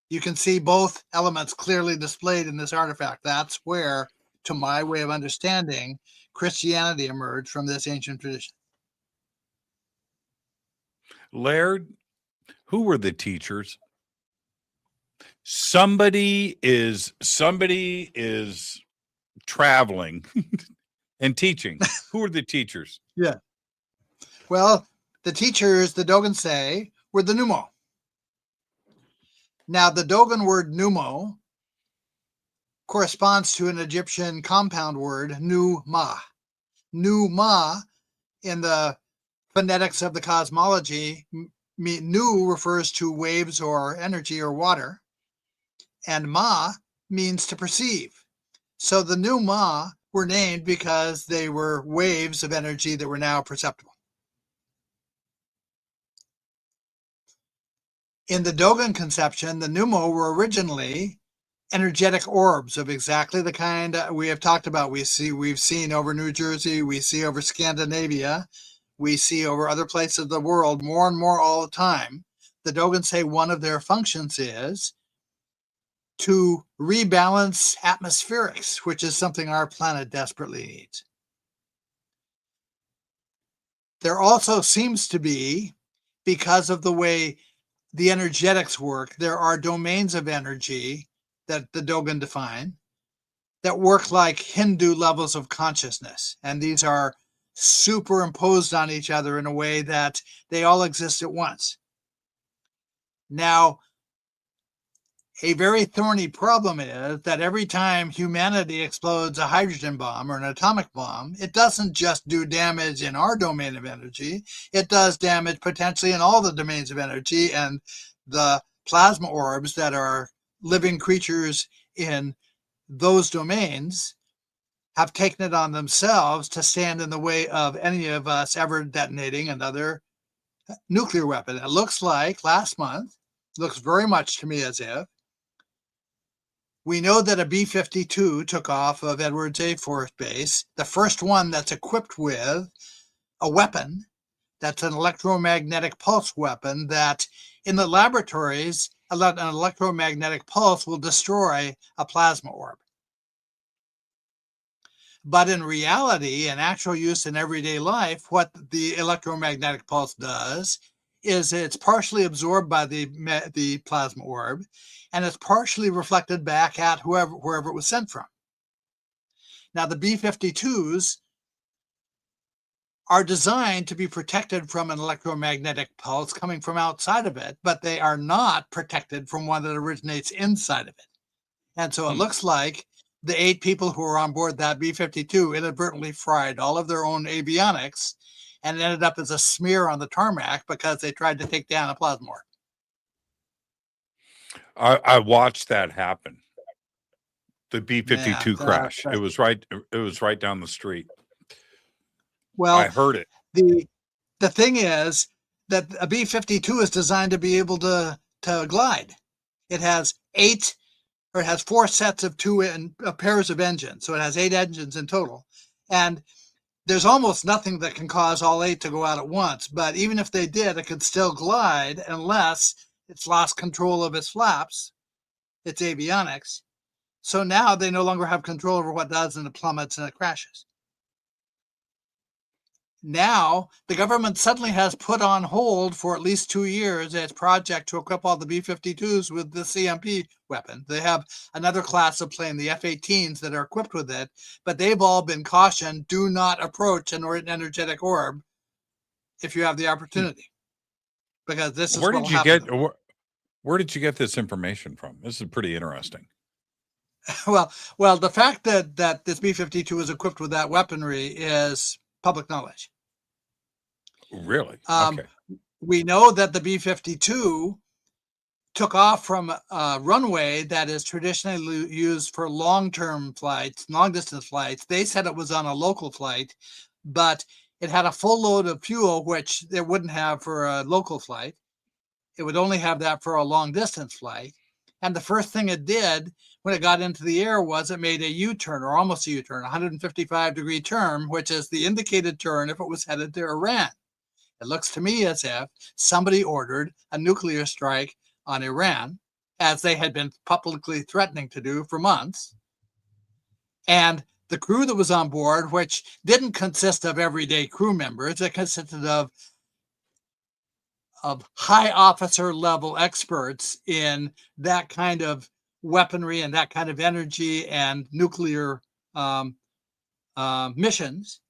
Speaker 1: You can see both elements clearly displayed in this artifact. That's where, to my way of understanding, Christianity emerged from this ancient tradition.
Speaker 5: Laird, who were the teachers? Somebody is traveling and teaching. Who are the teachers?
Speaker 1: Yeah. Well, the teachers, the Dogon say, were the Numo. Now, the Dogon word Numo corresponds to an Egyptian compound word, Nu-ma. Nu-ma, in the phonetics of the cosmology, Nu refers to waves or energy or water, and Ma means to perceive. So the Nu-ma were named because they were waves of energy that were now perceptible. In the Dogon conception, the Numo were originally energetic orbs of exactly the kind we have talked about. We've seen over New Jersey, we see over Scandinavia, we see over other places of the world more and more all the time. The Dogon say one of their functions is to rebalance atmospherics, which is something our planet desperately needs. There also seems to be, because of the way the energetics work, there are domains of energy that the Dogon define that work like Hindu levels of consciousness. And these are superimposed on each other in a way that they all exist at once. Now, a very thorny problem is that every time humanity explodes a hydrogen bomb or an atomic bomb, it doesn't just do damage in our domain of energy, it does damage potentially in all the domains of energy, and the plasma orbs that are living creatures in those domains have taken it on themselves to stand in the way of any of us ever detonating another nuclear weapon. It looks like last month, looks very much to me as if, we know that a B-52 took off of Edwards Air Force Base, the first one that's equipped with a weapon that's an electromagnetic pulse weapon that in the laboratories, an electromagnetic pulse will destroy a plasma orb. But in reality, in actual use in everyday life, what the electromagnetic pulse does is it's partially absorbed by the plasma orb, and it's partially reflected back at wherever it was sent from. Now, the B-52s are designed to be protected from an electromagnetic pulse coming from outside of it, but they are not protected from one that originates inside of it. And so it looks like the 8 people who were on board that B-52 inadvertently fried all of their own avionics and ended up as a smear on the tarmac because they tried to take down a plasma orb.
Speaker 5: I watched that happen. The B-52 crash. It was right down the street.
Speaker 1: Well,
Speaker 5: I heard it.
Speaker 1: The thing is that a B-52 is designed to be able to glide. It has 4 sets of pairs of engines. So it has 8 engines in total. And there's almost nothing that can cause all 8 to go out at once. But even if they did, it could still glide unless it's lost control of its flaps, its avionics. So now they no longer have control over what does, and it plummets and it crashes. Now, the government suddenly has put on hold for at least 2 years its project to equip all the B-52s with the CMP weapon. They have another class of plane, the F-18s, that are equipped with it, but they've all been cautioned, do not approach an energetic orb if you have the opportunity. Because this is
Speaker 5: where did you get this information from? This is pretty interesting.
Speaker 1: Well, the fact that this B-52 is equipped with that weaponry is public knowledge.
Speaker 5: Really? Okay.
Speaker 1: We know that the B-52 took off from a runway that is traditionally used for long-term flights, long-distance flights. They said it was on a local flight, but it had a full load of fuel, which it wouldn't have for a local flight. It would only have that for a long-distance flight. And the first thing it did when it got into the air was it made a U-turn, or almost a U-turn, 155-degree turn, which is the indicated turn if it was headed to Iran. It looks to me as if somebody ordered a nuclear strike on Iran, as they had been publicly threatening to do for months. And the crew that was on board, which didn't consist of everyday crew members, it consisted of high officer level experts in that kind of weaponry and that kind of energy and nuclear missions.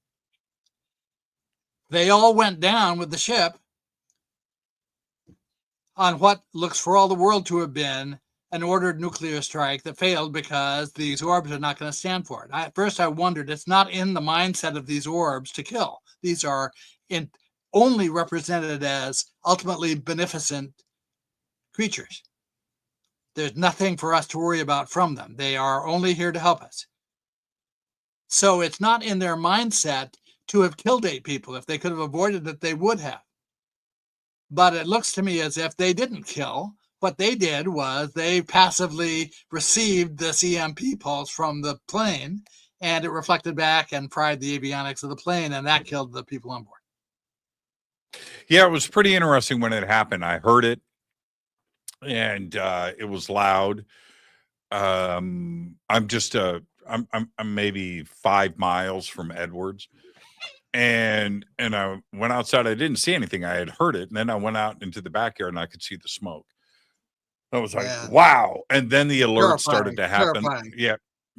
Speaker 1: They all went down with the ship on what looks for all the world to have been an ordered nuclear strike that failed because these orbs are not going to stand for it. At first I wondered, it's not in the mindset of these orbs to kill. These are only represented as ultimately beneficent creatures. There's nothing for us to worry about from them. They are only here to help us. So it's not in their mindset to have killed 8 people. If they could have avoided it, they would have. But it looks to me as if they didn't kill. What they did was they passively received this EMP pulse from the plane, and it reflected back and fried the avionics of the plane, and that killed the people on board.
Speaker 5: Yeah, it was pretty interesting when it happened. I heard it, and it was loud. I'm maybe 5 miles from Edwards, and I went outside. I didn't see anything. I had heard it, and then I went out into the backyard, and I could see the smoke. I was like, wow. And then the alerts started to happen.
Speaker 1: Terrifying.
Speaker 5: Yeah,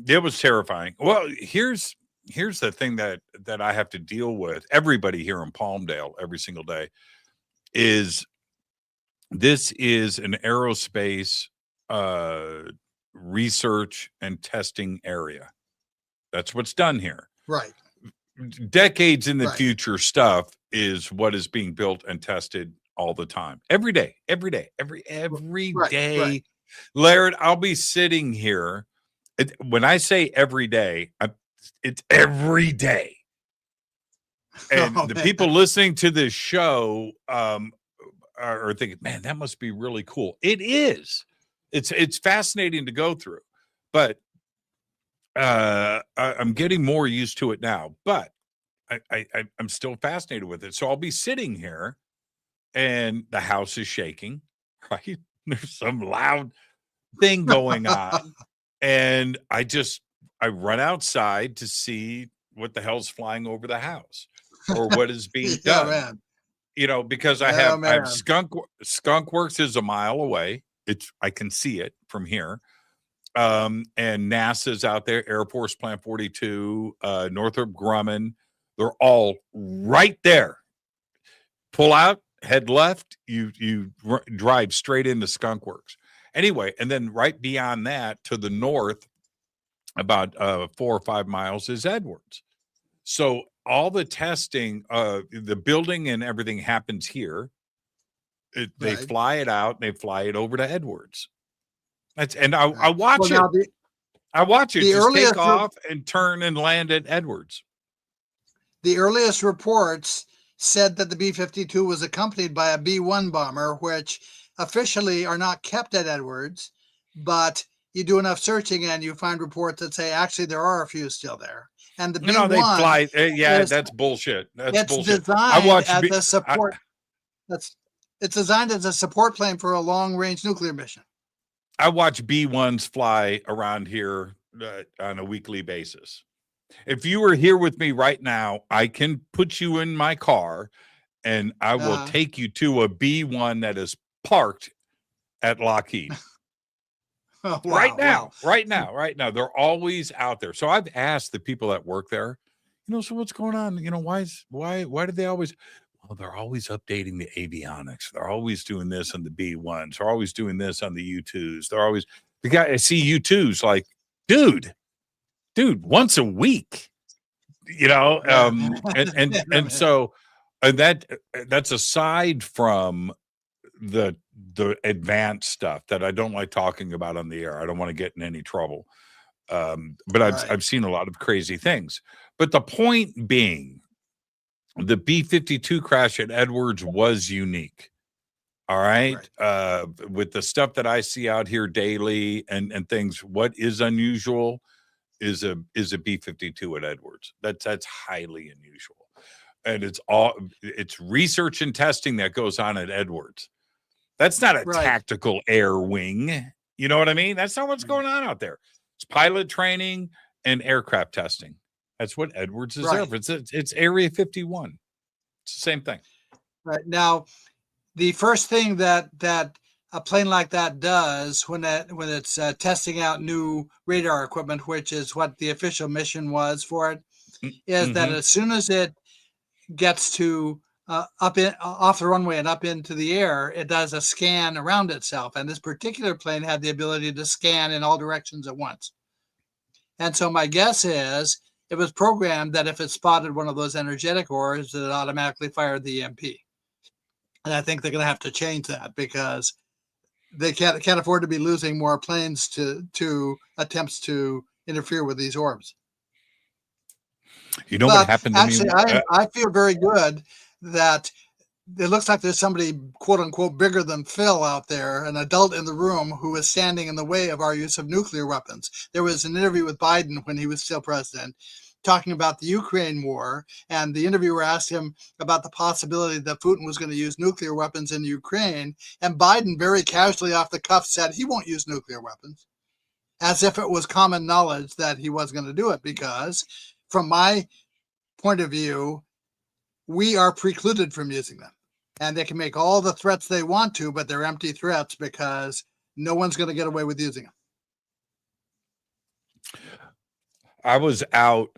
Speaker 5: it was terrifying. Well, here's the thing that I have to deal with. Everybody here in Palmdale every single day is this is an aerospace research and testing area. That's what's done here.
Speaker 1: Right.
Speaker 5: Decades in the future stuff is what is being built and tested all the time. Every day. Laird, I'll be sitting here. When I say every day, it's every day. And
Speaker 1: Oh,
Speaker 5: the
Speaker 1: man.
Speaker 5: people listening to this show are thinking, man, that must be really cool. It is. It's fascinating to go through, but I'm getting more used to it now. But I'm still fascinated with it. So I'll be sitting here, and the house is shaking. Right? There's some loud thing going on, and I run outside to see what the hell's flying over the house or what is being
Speaker 1: Yeah,
Speaker 5: done.
Speaker 1: man.
Speaker 5: Because I
Speaker 1: Oh,
Speaker 5: have
Speaker 1: man.
Speaker 5: Skunk Works is a mile away. I can see it from here. And NASA's out there, Air Force Plant 42, Northrop Grumman, they're all right there. Pull out, head left, you drive straight into Skunk Works. Anyway, and then right beyond that to the north, about 4 or 5 miles, is Edwards. So all the testing, the building and everything happens here. They
Speaker 1: Right.
Speaker 5: fly it out, and they fly it over to Edwards. I
Speaker 1: Right.
Speaker 5: watch
Speaker 1: Well,
Speaker 5: it.
Speaker 1: now,
Speaker 5: I watch it
Speaker 1: the
Speaker 5: just take
Speaker 1: earliest
Speaker 5: off and turn and land at Edwards.
Speaker 1: the earliest reports said that the B-52 was accompanied by a B-1 bomber, which officially are not kept at Edwards, but you do enough searching and you find reports that say actually there are a few still there. And the B-1,
Speaker 5: They fly. Yeah,
Speaker 1: is,
Speaker 5: that's bullshit. That's
Speaker 1: it's
Speaker 5: bullshit.
Speaker 1: designed as a support. It's designed as a support plane for a long-range nuclear mission.
Speaker 5: I watch B-1s fly around here on a weekly basis. If you were here with me right now, I can put you in my car and I will take you to a B-1 that is parked at Lockheed.
Speaker 1: Oh, wow,
Speaker 5: right now,
Speaker 1: wow.
Speaker 5: right now. They're always out there. So I've asked the people that work there, so what's going on? Why do they always, well, they're always updating the avionics. They're always doing this on the B-1s. They're always doing this on the U-2s. They're always, I see U-2s like, dude, once a week, and so that's aside from the advanced stuff that I don't like talking about on the air. I don't want to get in any trouble. But I've seen a lot of crazy things. But the point being, the B-52 crash at Edwards was unique. All right. With the stuff that I see out here daily and things, what is unusual is a B-52 at Edwards. That's highly unusual. And it's research and testing that goes on at Edwards. That's not a tactical air wing. You know what I mean? That's not what's going on out there. It's pilot training and aircraft testing. That's what Edwards is there for. It's Area 51. It's the same thing.
Speaker 1: Right. Now, the first thing that a plane like that does when it's testing out new radar equipment, which is what the official mission was for it, is that as soon as it gets to off the runway and up into the air, it does a scan around itself. And this particular plane had the ability to scan in all directions at once. And so my guess is it was programmed that if it spotted one of those energetic ores, that it automatically fired the EMP. And I think they're going to have to change that because they can't afford to be losing more planes to attempts to interfere with these orbs.
Speaker 5: You know what happened to me?
Speaker 1: I feel very good that it looks like there's somebody, quote unquote, bigger than Phil out there, an adult in the room who is standing in the way of our use of nuclear weapons. There was an interview with Biden when he was still president, talking about the Ukraine war, and the interviewer asked him about the possibility that Putin was going to use nuclear weapons in Ukraine, and Biden very casually off the cuff said he won't use nuclear weapons, as if it was common knowledge that he was going to do it, because from my point of view, we are precluded from using them. And they can make all the threats they want to, but they're empty threats because no one's going to get away with using them.
Speaker 5: I was on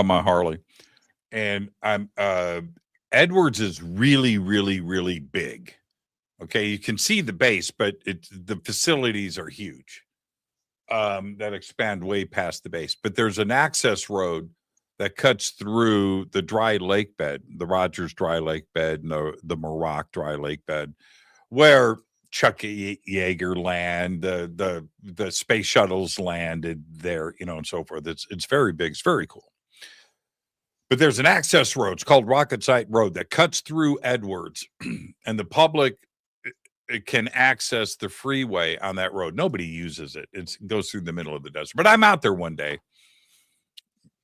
Speaker 5: my Harley, and I'm Edwards is really, really, really big. Okay, you can see the base, but the facilities are huge. That expand way past the base. But there's an access road that cuts through the dry lake bed, the Rogers dry lake bed, and the Muroc dry lake bed, where Chuck Yeager land, the space shuttles landed there, and so forth. It's very big. It's very cool. But there's an access road. It's called Rocket Site Road that cuts through Edwards, and the public it can access the freeway on that road. Nobody uses it. It goes through the middle of the desert. But I'm out there one day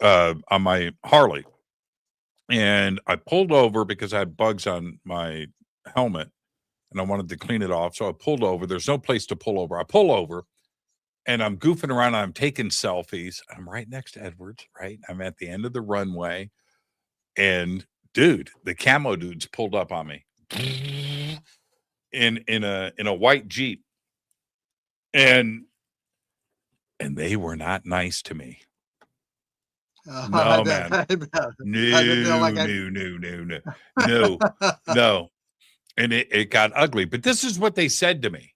Speaker 5: on my Harley, and I pulled over because I had bugs on my helmet, and I wanted to clean it off. So I pulled over. There's no place to pull over. I pull over, and I'm goofing around. I'm taking selfies. I'm right next to Edwards, right? I'm at the end of the runway, and dude, the camo dudes pulled up on me in a white Jeep, and they were not nice to me. No, man. No. And it got ugly. But this is what they said to me,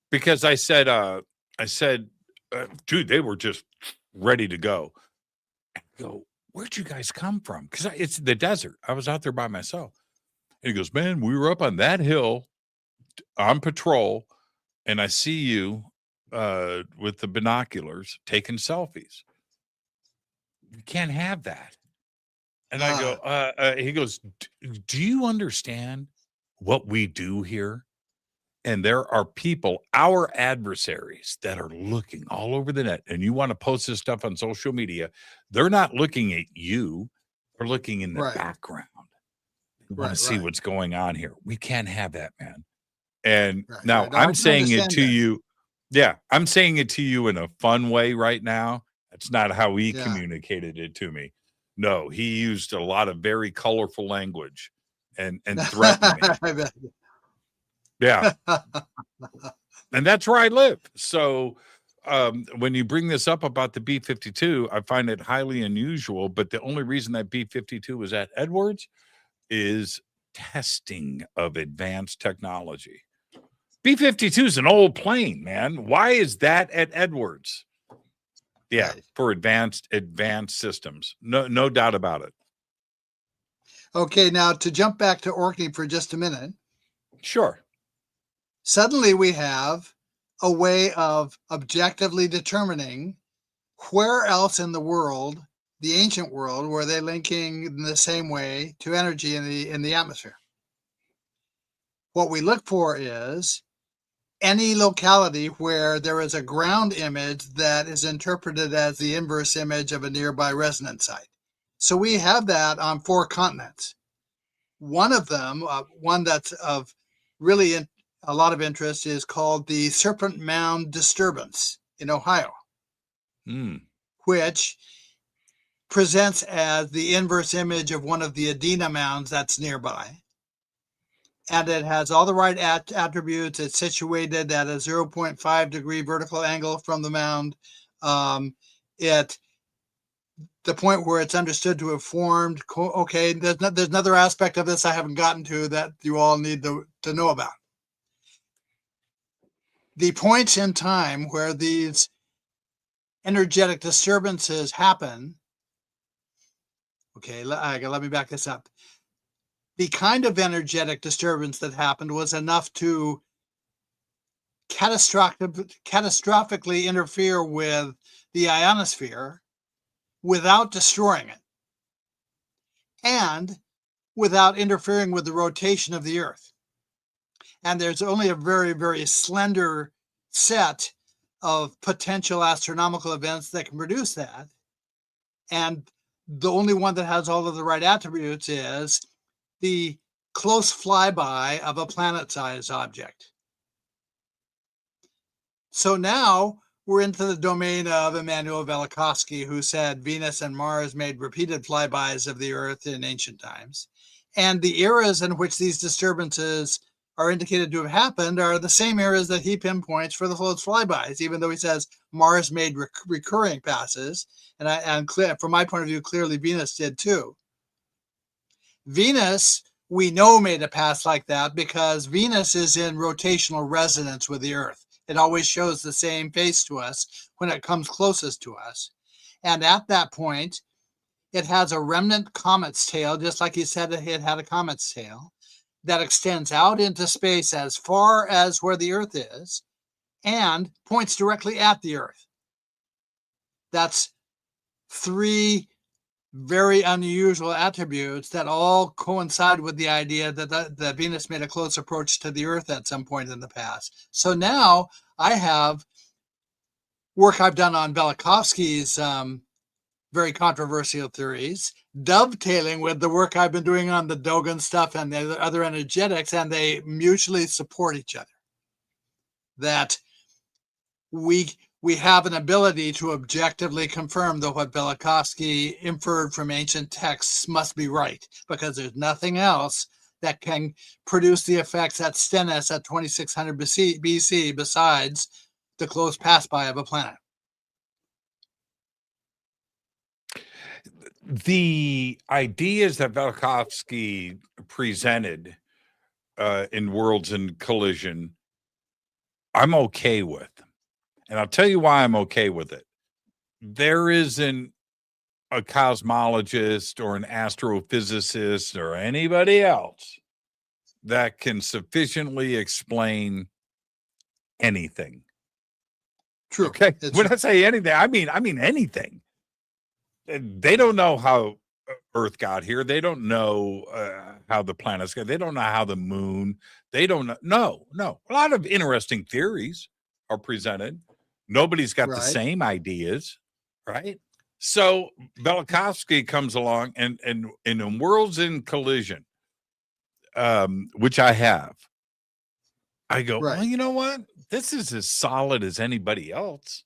Speaker 5: because I said, dude, they were just ready to go. I go, where'd you guys come from? Because it's the desert. I was out there by myself. And he goes, man, we were up on that hill on patrol, and I see you with the binoculars taking selfies. You can't have that. And I go, he goes, do you understand what we do here? And there are people, our adversaries, that are looking all over the net, and you want to post this stuff on social media. They're not looking at you. They're looking in the background. They want to see what's going on here. We can't have that, man. And now I'm saying it to you. Yeah, I'm saying it to you in a fun way right now. That's not how he communicated it to me. No, he used a lot of very colorful language and threatened me. Yeah. And that's where I live. So when you bring this up about the B-52, I find it highly unusual. But the only reason that B-52 was at Edwards is testing of advanced technology. B-52 is an old plane, man. Why is that at Edwards? Yeah, for advanced systems. No doubt about it.
Speaker 1: Okay, now to jump back to Orkney for just a minute.
Speaker 5: Sure.
Speaker 1: Suddenly we have a way of objectively determining where else in the world, the ancient world, were they linking in the same way to energy in the atmosphere. What we look for is any locality where there is a ground image that is interpreted as the inverse image of a nearby resonance site. So we have that on 4 continents. One of them, one that's of really a lot of interest, is called the Serpent Mound disturbance in Ohio, which presents as the inverse image of one of the Adena mounds that's nearby. And it has all the right attributes. It's situated at a 0.5 degree vertical angle from the mound. The point where it's understood to have formed. Okay, there's another aspect of this I haven't gotten to that you all need to know about. The points in time where these energetic disturbances happen. Okay, let me back this up. The kind of energetic disturbance that happened was enough to catastrophically interfere with the ionosphere without destroying it and without interfering with the rotation of the Earth. And there's only a very, very slender set of potential astronomical events that can produce that. And the only one that has all of the right attributes is the close flyby of a planet-sized object. So now we're into the domain of Immanuel Velikovsky, who said Venus and Mars made repeated flybys of the Earth in ancient times. And the eras in which these disturbances are indicated to have happened are the same eras that he pinpoints for the close flybys, even though he says Mars made recurring passes. And from my point of view, clearly Venus did too. Venus, we know, made a pass like that because Venus is in rotational resonance with the Earth. It always shows the same face to us when it comes closest to us. And at that point, it has a remnant comet's tail, just like he said it had a comet's tail. that extends out into space as far as where the Earth is and points directly at the Earth. That's three very unusual attributes that all coincide with the idea that Venus made a close approach to the Earth at some point in the past. So now I have work I've done on Velikovsky's very controversial theories, dovetailing with the work I've been doing on the Dogon stuff and the other energetics, and they mutually support each other. That we have an ability to objectively confirm that what Velikovsky inferred from ancient texts must be right, because there's nothing else that can produce the effects at Stennis at 2600 BC besides the close pass-by of a planet.
Speaker 5: The ideas that Velikovsky presented in Worlds in Collision, I'm okay with. And I'll tell you why I'm okay with it. There isn't a cosmologist or an astrophysicist or anybody else that can sufficiently explain anything.
Speaker 1: True.
Speaker 5: Okay. When I say anything, I mean anything. They don't know how Earth got here. They don't know how the planets got. They don't know how the moon. They don't know. No. A lot of interesting theories are presented. Nobody's got the same ideas, right? So Velikovsky comes along and in Worlds in Collision, which I have, I go, well, you know what? This is as solid as anybody else.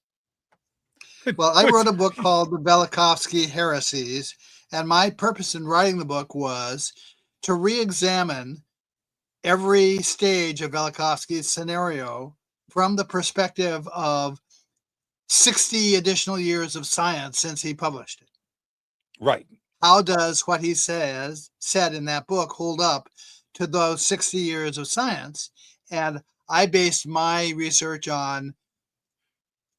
Speaker 1: Well, I wrote a book called The Velikovsky Heresies, and my purpose in writing the book was to re-examine every stage of Velikovsky's scenario from the perspective of 60 additional years of science since he published it.
Speaker 5: Right.
Speaker 1: How does what he said in that book hold up to those 60 years of science? And I based my research on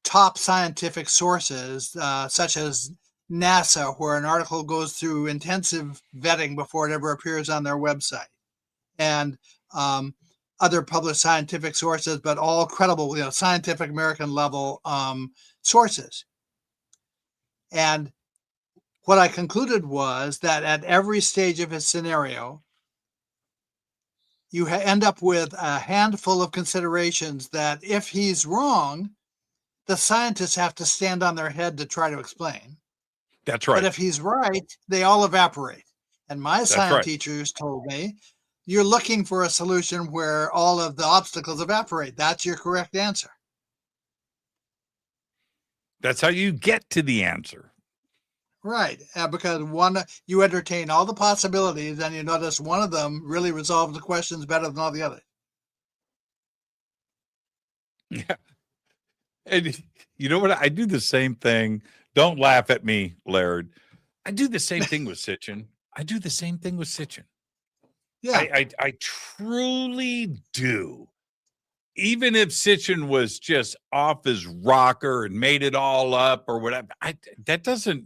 Speaker 1: top scientific sources, such as NASA, where an article goes through intensive vetting before it ever appears on their website, and other published scientific sources, but all credible, scientific American level sources. And what I concluded was that at every stage of his scenario, you end up with a handful of considerations that if he's wrong, the scientists have to stand on their head to try to explain.
Speaker 5: That's right.
Speaker 1: But if he's right, they all evaporate. And my science teachers told me, you're looking for a solution where all of the obstacles evaporate. That's your correct answer.
Speaker 5: That's how you get to the answer.
Speaker 1: Right. Because you entertain all the possibilities and you notice one of them really resolves the questions better than all the others.
Speaker 5: Yeah. And you know what? I do the same thing. Don't laugh at me, Laird. I do the same thing with Sitchin.
Speaker 1: Yeah.
Speaker 5: I truly do. Even if Sitchin was just off his rocker and made it all up or whatever, that doesn't,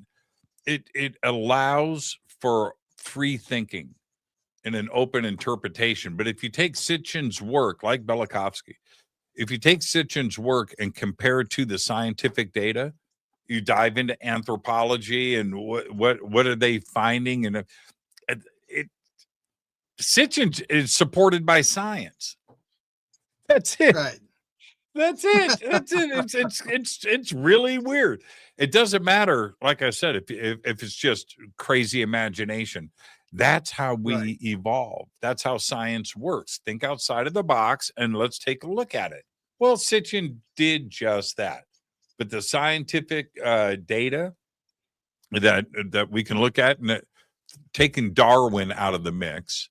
Speaker 5: it allows for free thinking and an open interpretation. But if you take Sitchin's work, like Velikovsky, if you take Sitchin's work and compare it to the scientific data, you dive into anthropology and what are they finding, and Sitchin is supported by science. That's it.
Speaker 1: Right.
Speaker 5: That's it. That's it. It's really weird. It doesn't matter, like I said, if it's just crazy imagination. That's how we evolve. That's how science works. Think outside of the box and let's take a look at it. Well, Sitchin did just that. But the scientific data that we can look at, and taking Darwin out of the mix.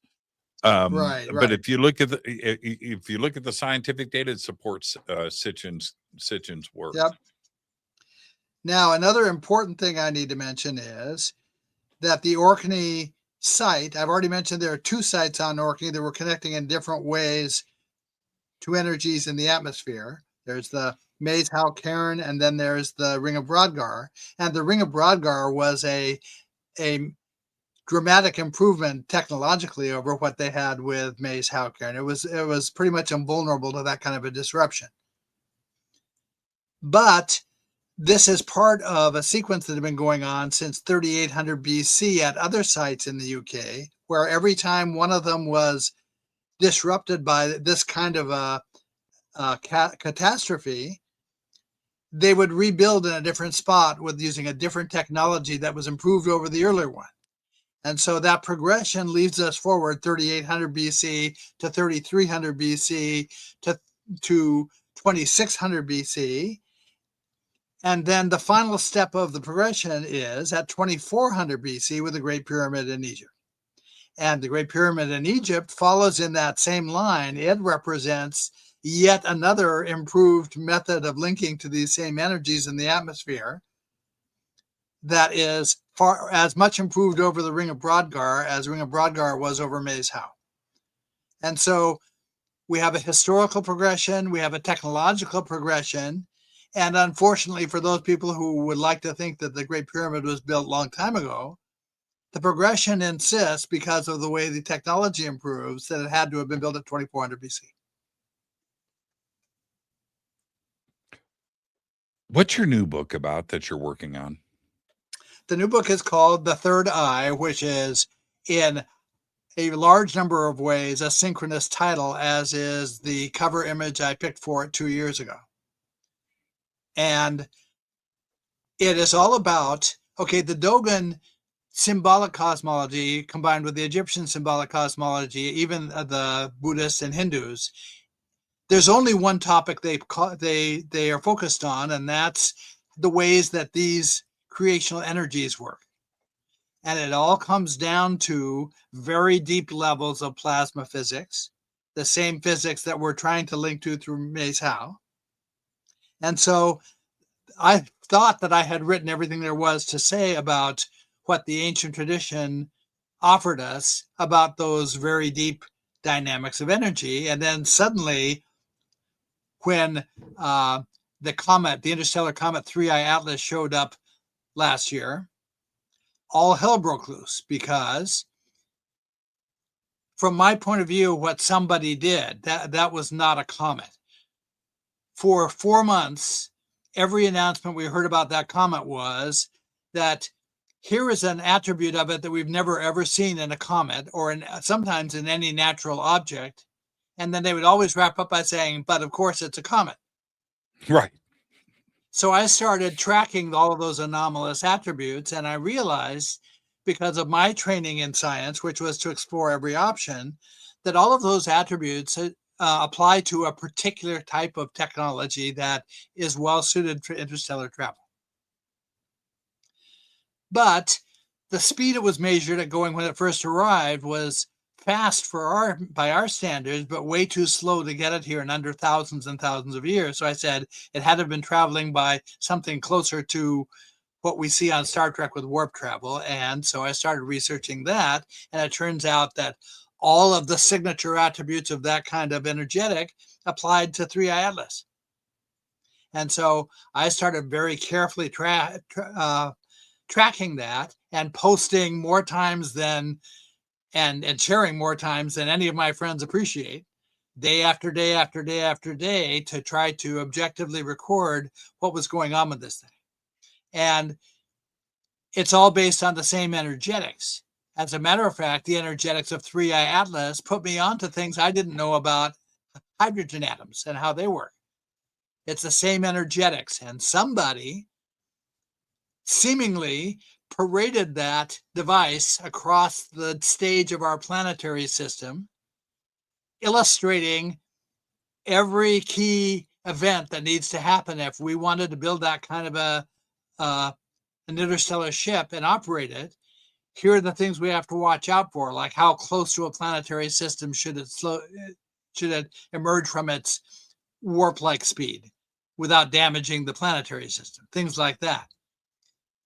Speaker 5: But if you look at the scientific data, it supports Sitchin's work.
Speaker 1: Yep. Now, another important thing I need to mention is that the Orkney site, I've already mentioned there are two sites on Orkney that were connecting in different ways to energies in the atmosphere. There's the Maze Howe Cairn, and then there's the Ring of Brodgar. And the Ring of Brodgar was a dramatic improvement technologically over what they had with May's Howker. And it was pretty much invulnerable to that kind of a disruption. But this is part of a sequence that had been going on since 3800 BC at other sites in the UK, where every time one of them was disrupted by this kind of a catastrophe, they would rebuild in a different spot with using a different technology that was improved over the earlier one. And so that progression leads us forward 3800 BC to 3300 BC to 2600 BC. And then the final step of the progression is at 2400 BC with the Great Pyramid in Egypt. And the Great Pyramid in Egypt follows in that same line. It represents yet another improved method of linking to these same energies in the atmosphere that is far as much improved over the Ring of Brodgar as Ring of Brodgar was over May's How. And so we have a historical progression, we have a technological progression, and unfortunately for those people who would like to think that the Great Pyramid was built a long time ago, the progression insists, because of the way the technology improves, that it had to have been built at 2400 BC.
Speaker 5: What's your new book about that you're working on?
Speaker 1: The new book is called The Third Eye, which is in a large number of ways a synchronous title, as is the cover image I picked for it 2 years ago. And it is all about, okay, the Dogon symbolic cosmology combined with the Egyptian symbolic cosmology, even the Buddhists and Hindus, there's only one topic they are focused on, and that's the ways that these creational energies work. And it all comes down to very deep levels of plasma physics, the same physics that we're trying to link to through May's How. And so I thought that I had written everything there was to say about what the ancient tradition offered us about those very deep dynamics of energy. And then suddenly, when the interstellar comet 3I Atlas showed up last year, all hell broke loose, because from my point of view, what somebody did, that was not a comet. For 4 months, every announcement we heard about that comet was that here is an attribute of it that we've never ever seen in a comet, or sometimes in any natural object. And then they would always wrap up by saying, but of course it's a comet.
Speaker 5: Right.
Speaker 1: So I started tracking all of those anomalous attributes, and I realized, because of my training in science, which was to explore every option, that all of those attributes apply to a particular type of technology that is well suited for interstellar travel. But the speed it was measured at going when it first arrived was fast by our standards, but way too slow to get it here in under thousands and thousands of years. So I said it had to have been traveling by something closer to what we see on Star Trek with warp travel. And so I started researching that, and it turns out that all of the signature attributes of that kind of energetic applied to 3I Atlas. And so I started very carefully tracking that and posting more times than and sharing more times than any of my friends appreciate, day after day after day after day, to try to objectively record what was going on with this thing. And it's all based on the same energetics. As a matter of fact, the energetics of 3I Atlas put me onto things I didn't know about hydrogen atoms and how they work. It's the same energetics, and somebody seemingly paraded that device across the stage of our planetary system, illustrating every key event that needs to happen if we wanted to build that kind of an interstellar ship and operate it. Here are the things we have to watch out for, like how close to a planetary system should it emerge from its warp-like speed without damaging the planetary system, things like that.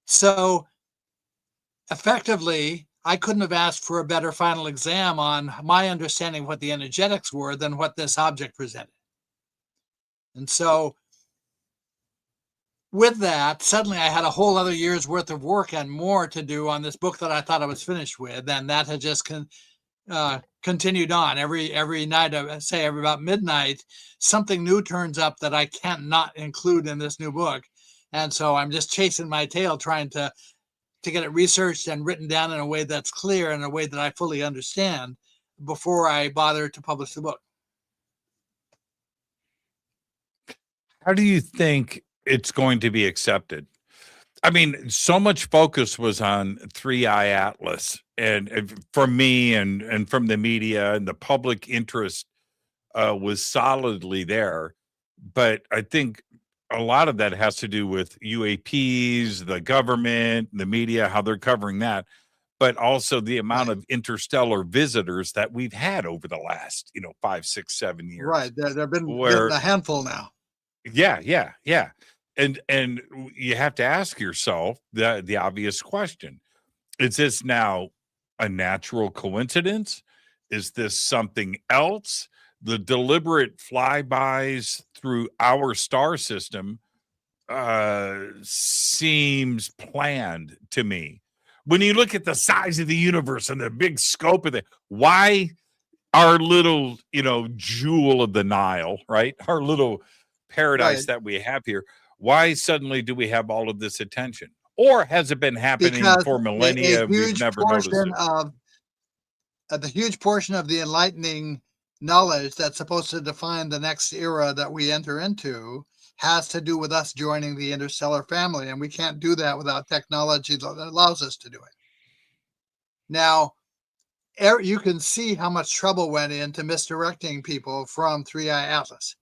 Speaker 1: So effectively, I couldn't have asked for a better final exam on my understanding of what the energetics were than what this object presented. And so with that, suddenly I had a whole other year's worth of work and more to do on this book that I thought I was finished with, and that had just continued on. Every night, say every about midnight, something new turns up that I can't not include in this new book, and so I'm just chasing my tail, trying to get it researched and written down in a way that's clear, in a way that I fully understand, before I bother to publish the book.
Speaker 5: How do you think it's going to be accepted? I mean, so much focus was on 3i Atlas, and from me and from the media, and the public interest was solidly there. But I think a lot of that has to do with UAPs, the government, the media, how they're covering that, but also the amount
Speaker 1: Right.
Speaker 5: of interstellar visitors that we've had over the last, 5, 6, 7 years.
Speaker 1: Right. There have been
Speaker 5: Where
Speaker 1: a handful now.
Speaker 5: yeah. And you have to ask yourself the obvious question. Is this now a natural coincidence? Is this something else? The deliberate flybys through our star system seems planned to me. When you look at the size of the universe and the big scope of it, why our little, jewel of the Nile, right? Our little paradise
Speaker 1: Right.
Speaker 5: that we have here, why suddenly do we have all of this attention? Or has it been happening
Speaker 1: Because
Speaker 5: for millennia? We've
Speaker 1: huge
Speaker 5: never noticed
Speaker 1: portion
Speaker 5: it.
Speaker 1: of the huge portion of the enlightening knowledge that's supposed to define the next era that we enter into has to do with us joining the interstellar family, and we can't do that without technology that allows us to do it. Now, you can see how much trouble went into misdirecting people from 3i Atlas.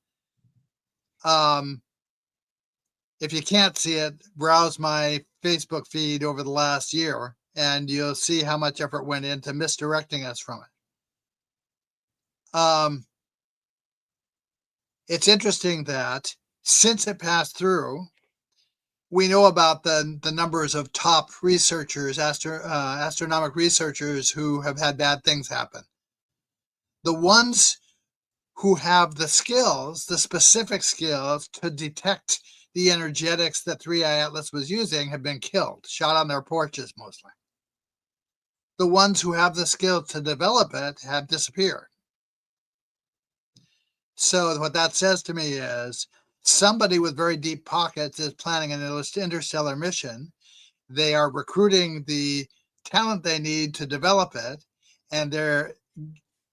Speaker 1: If you can't see it, browse my Facebook feed over the last year, and you'll see how much effort went into misdirecting us from it. It's interesting that since it passed through, we know about the numbers of top researchers, astronomic researchers, who have had bad things happen. The ones who have the skills, the specific skills to detect the energetics that 3i Atlas was using, have been killed, shot on their porches mostly. The ones who have the skill to develop it have disappeared. So what that says to me is somebody with very deep pockets is planning an interstellar mission. They are recruiting the talent they need to develop it, and they're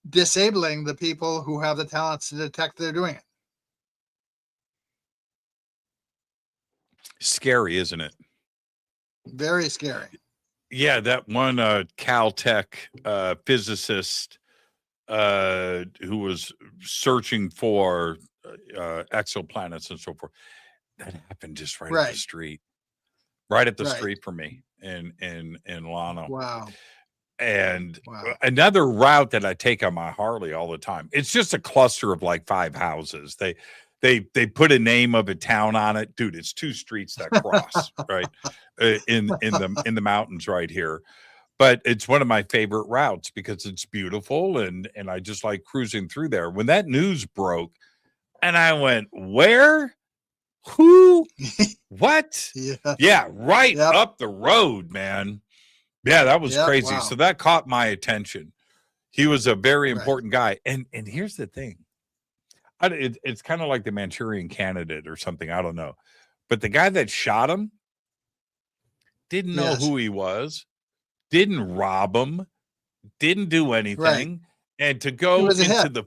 Speaker 1: disabling the people who have the talents to detect they're doing it.
Speaker 5: Scary, isn't it?
Speaker 1: Very scary.
Speaker 5: Yeah, that one Caltech physicist who was searching for exoplanets and so forth. That happened just right at the street, street from me in Lano.
Speaker 1: Wow.
Speaker 5: And another route that I take on my Harley all the time. It's just a cluster of like 5 houses. They put a name of a town on it, dude. It's 2 streets that cross right in the mountains right here. But it's one of my favorite routes because it's beautiful, and I just like cruising through there. When that news broke, and I went, where? Who? What? Yeah, right up the road, man. Yeah, that was crazy.
Speaker 1: Wow.
Speaker 5: So that caught my attention. He was a very important guy. And here's the thing. It's kind of like the Manchurian Candidate or something. I don't know. But the guy that shot him didn't know who he was, didn't rob him, didn't do anything. And to go into the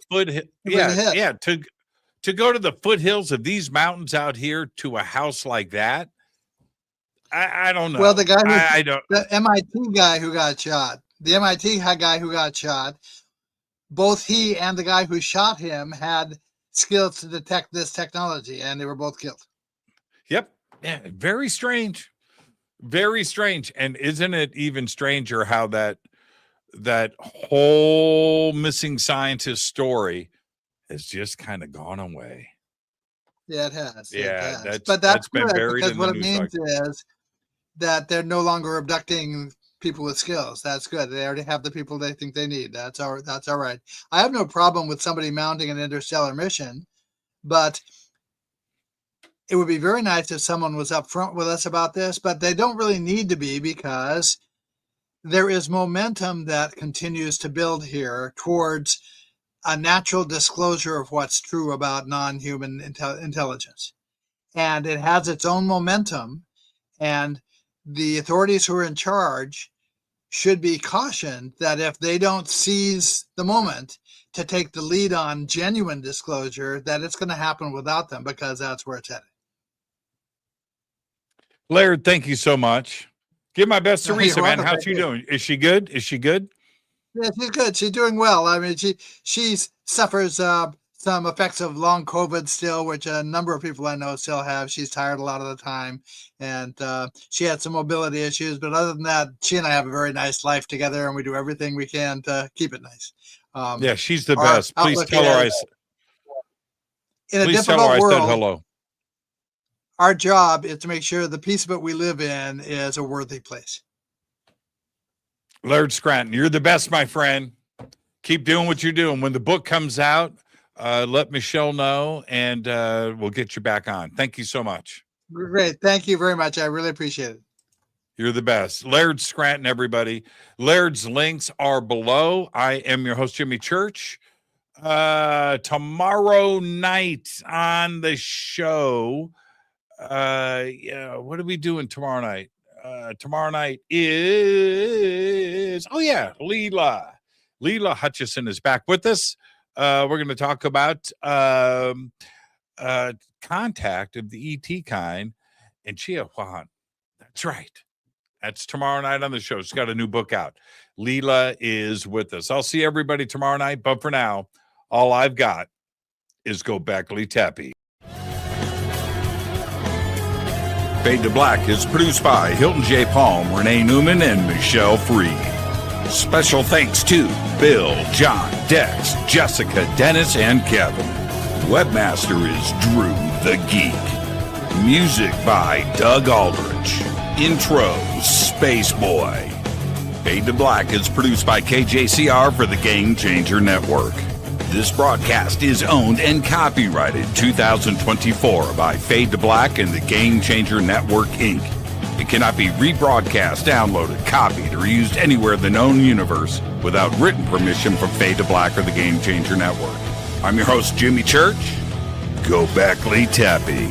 Speaker 5: to go to the foothills of these mountains out here to a house like that, I don't know.
Speaker 1: Well, the guy
Speaker 5: the
Speaker 1: MIT guy who got shot, both he and the guy who shot him had skills to detect this technology, and they were both killed.
Speaker 5: Yep. Yeah. Very strange. Very strange. And isn't it even stranger how that whole missing scientist story has just kind of gone away?
Speaker 1: Yeah, it has.
Speaker 5: Yeah,
Speaker 1: it has. But that's
Speaker 5: been
Speaker 1: good,
Speaker 5: buried
Speaker 1: because
Speaker 5: in
Speaker 1: what
Speaker 5: the
Speaker 1: it
Speaker 5: news
Speaker 1: means
Speaker 5: cycle.
Speaker 1: is that they're no longer abducting people with skills. That's good. They already have the people they think they need. That's all right. I have no problem with somebody mounting an interstellar mission, but it would be very nice if someone was upfront with us about this, but they don't really need to be, because there is momentum that continues to build here towards a natural disclosure of what's true about non-human intelligence. And it has its own momentum, and the authorities who are in charge should be cautioned that if they don't seize the moment to take the lead on genuine disclosure, that it's going to happen without them, because that's where it's headed.
Speaker 5: Laird, thank you so much. Give my best to
Speaker 1: You're
Speaker 5: Teresa, man.
Speaker 1: welcome.
Speaker 5: How's she doing? Is she good? Is she good?
Speaker 1: Yeah, she's good. She's doing well. I mean, she suffers some effects of long COVID still, which a number of people I know still have. She's tired a lot of the time, and she had some mobility issues. But other than that, she and I have a very nice life together, and we do everything we can to keep it nice.
Speaker 5: Yeah, she's the best. Please tell her
Speaker 1: in a
Speaker 5: please tell her
Speaker 1: difficult
Speaker 5: I said
Speaker 1: world,
Speaker 5: hello.
Speaker 1: our job is to make sure the piece of it we live in is a worthy place.
Speaker 5: Laird Scranton, you're the best, my friend. Keep doing what you're doing. When the book comes out, let Michelle know, and we'll get you back on. Thank you so much.
Speaker 1: Great. Thank you very much. I really appreciate it.
Speaker 5: You're the best. Laird Scranton, everybody. Laird's links are below. I am your host, Jimmy Church. Tomorrow night on the show, yeah, what are we doing tomorrow night? Tomorrow night is, Leela Hutchison is back with us. We're going to talk about contact of the ET kind and Chihuahuan. That's right. That's tomorrow night on the show. She's got a new book out. Leela is with us. I'll see everybody tomorrow night, but for now, all I've got is Go Beckley Tappy. Fade to Black is produced by Hilton J. Palm, Renee Newman, and Michelle Freed. Special thanks to Bill, John, Dex, Jessica, Dennis, and Kevin. Webmaster is Drew the Geek. Music by Doug Aldrich. Intro, Space Boy. Fade to Black is produced by KJCR for the Game Changer Network. This broadcast is owned and copyrighted 2024 by Fade to Black and the Game Changer Network, Inc. It cannot be rebroadcast, downloaded, copied, or used anywhere in the known universe without written permission from Fade to Black or the Game Changer Network. I'm your host, Jimmy Church. Go Beckley Tappy.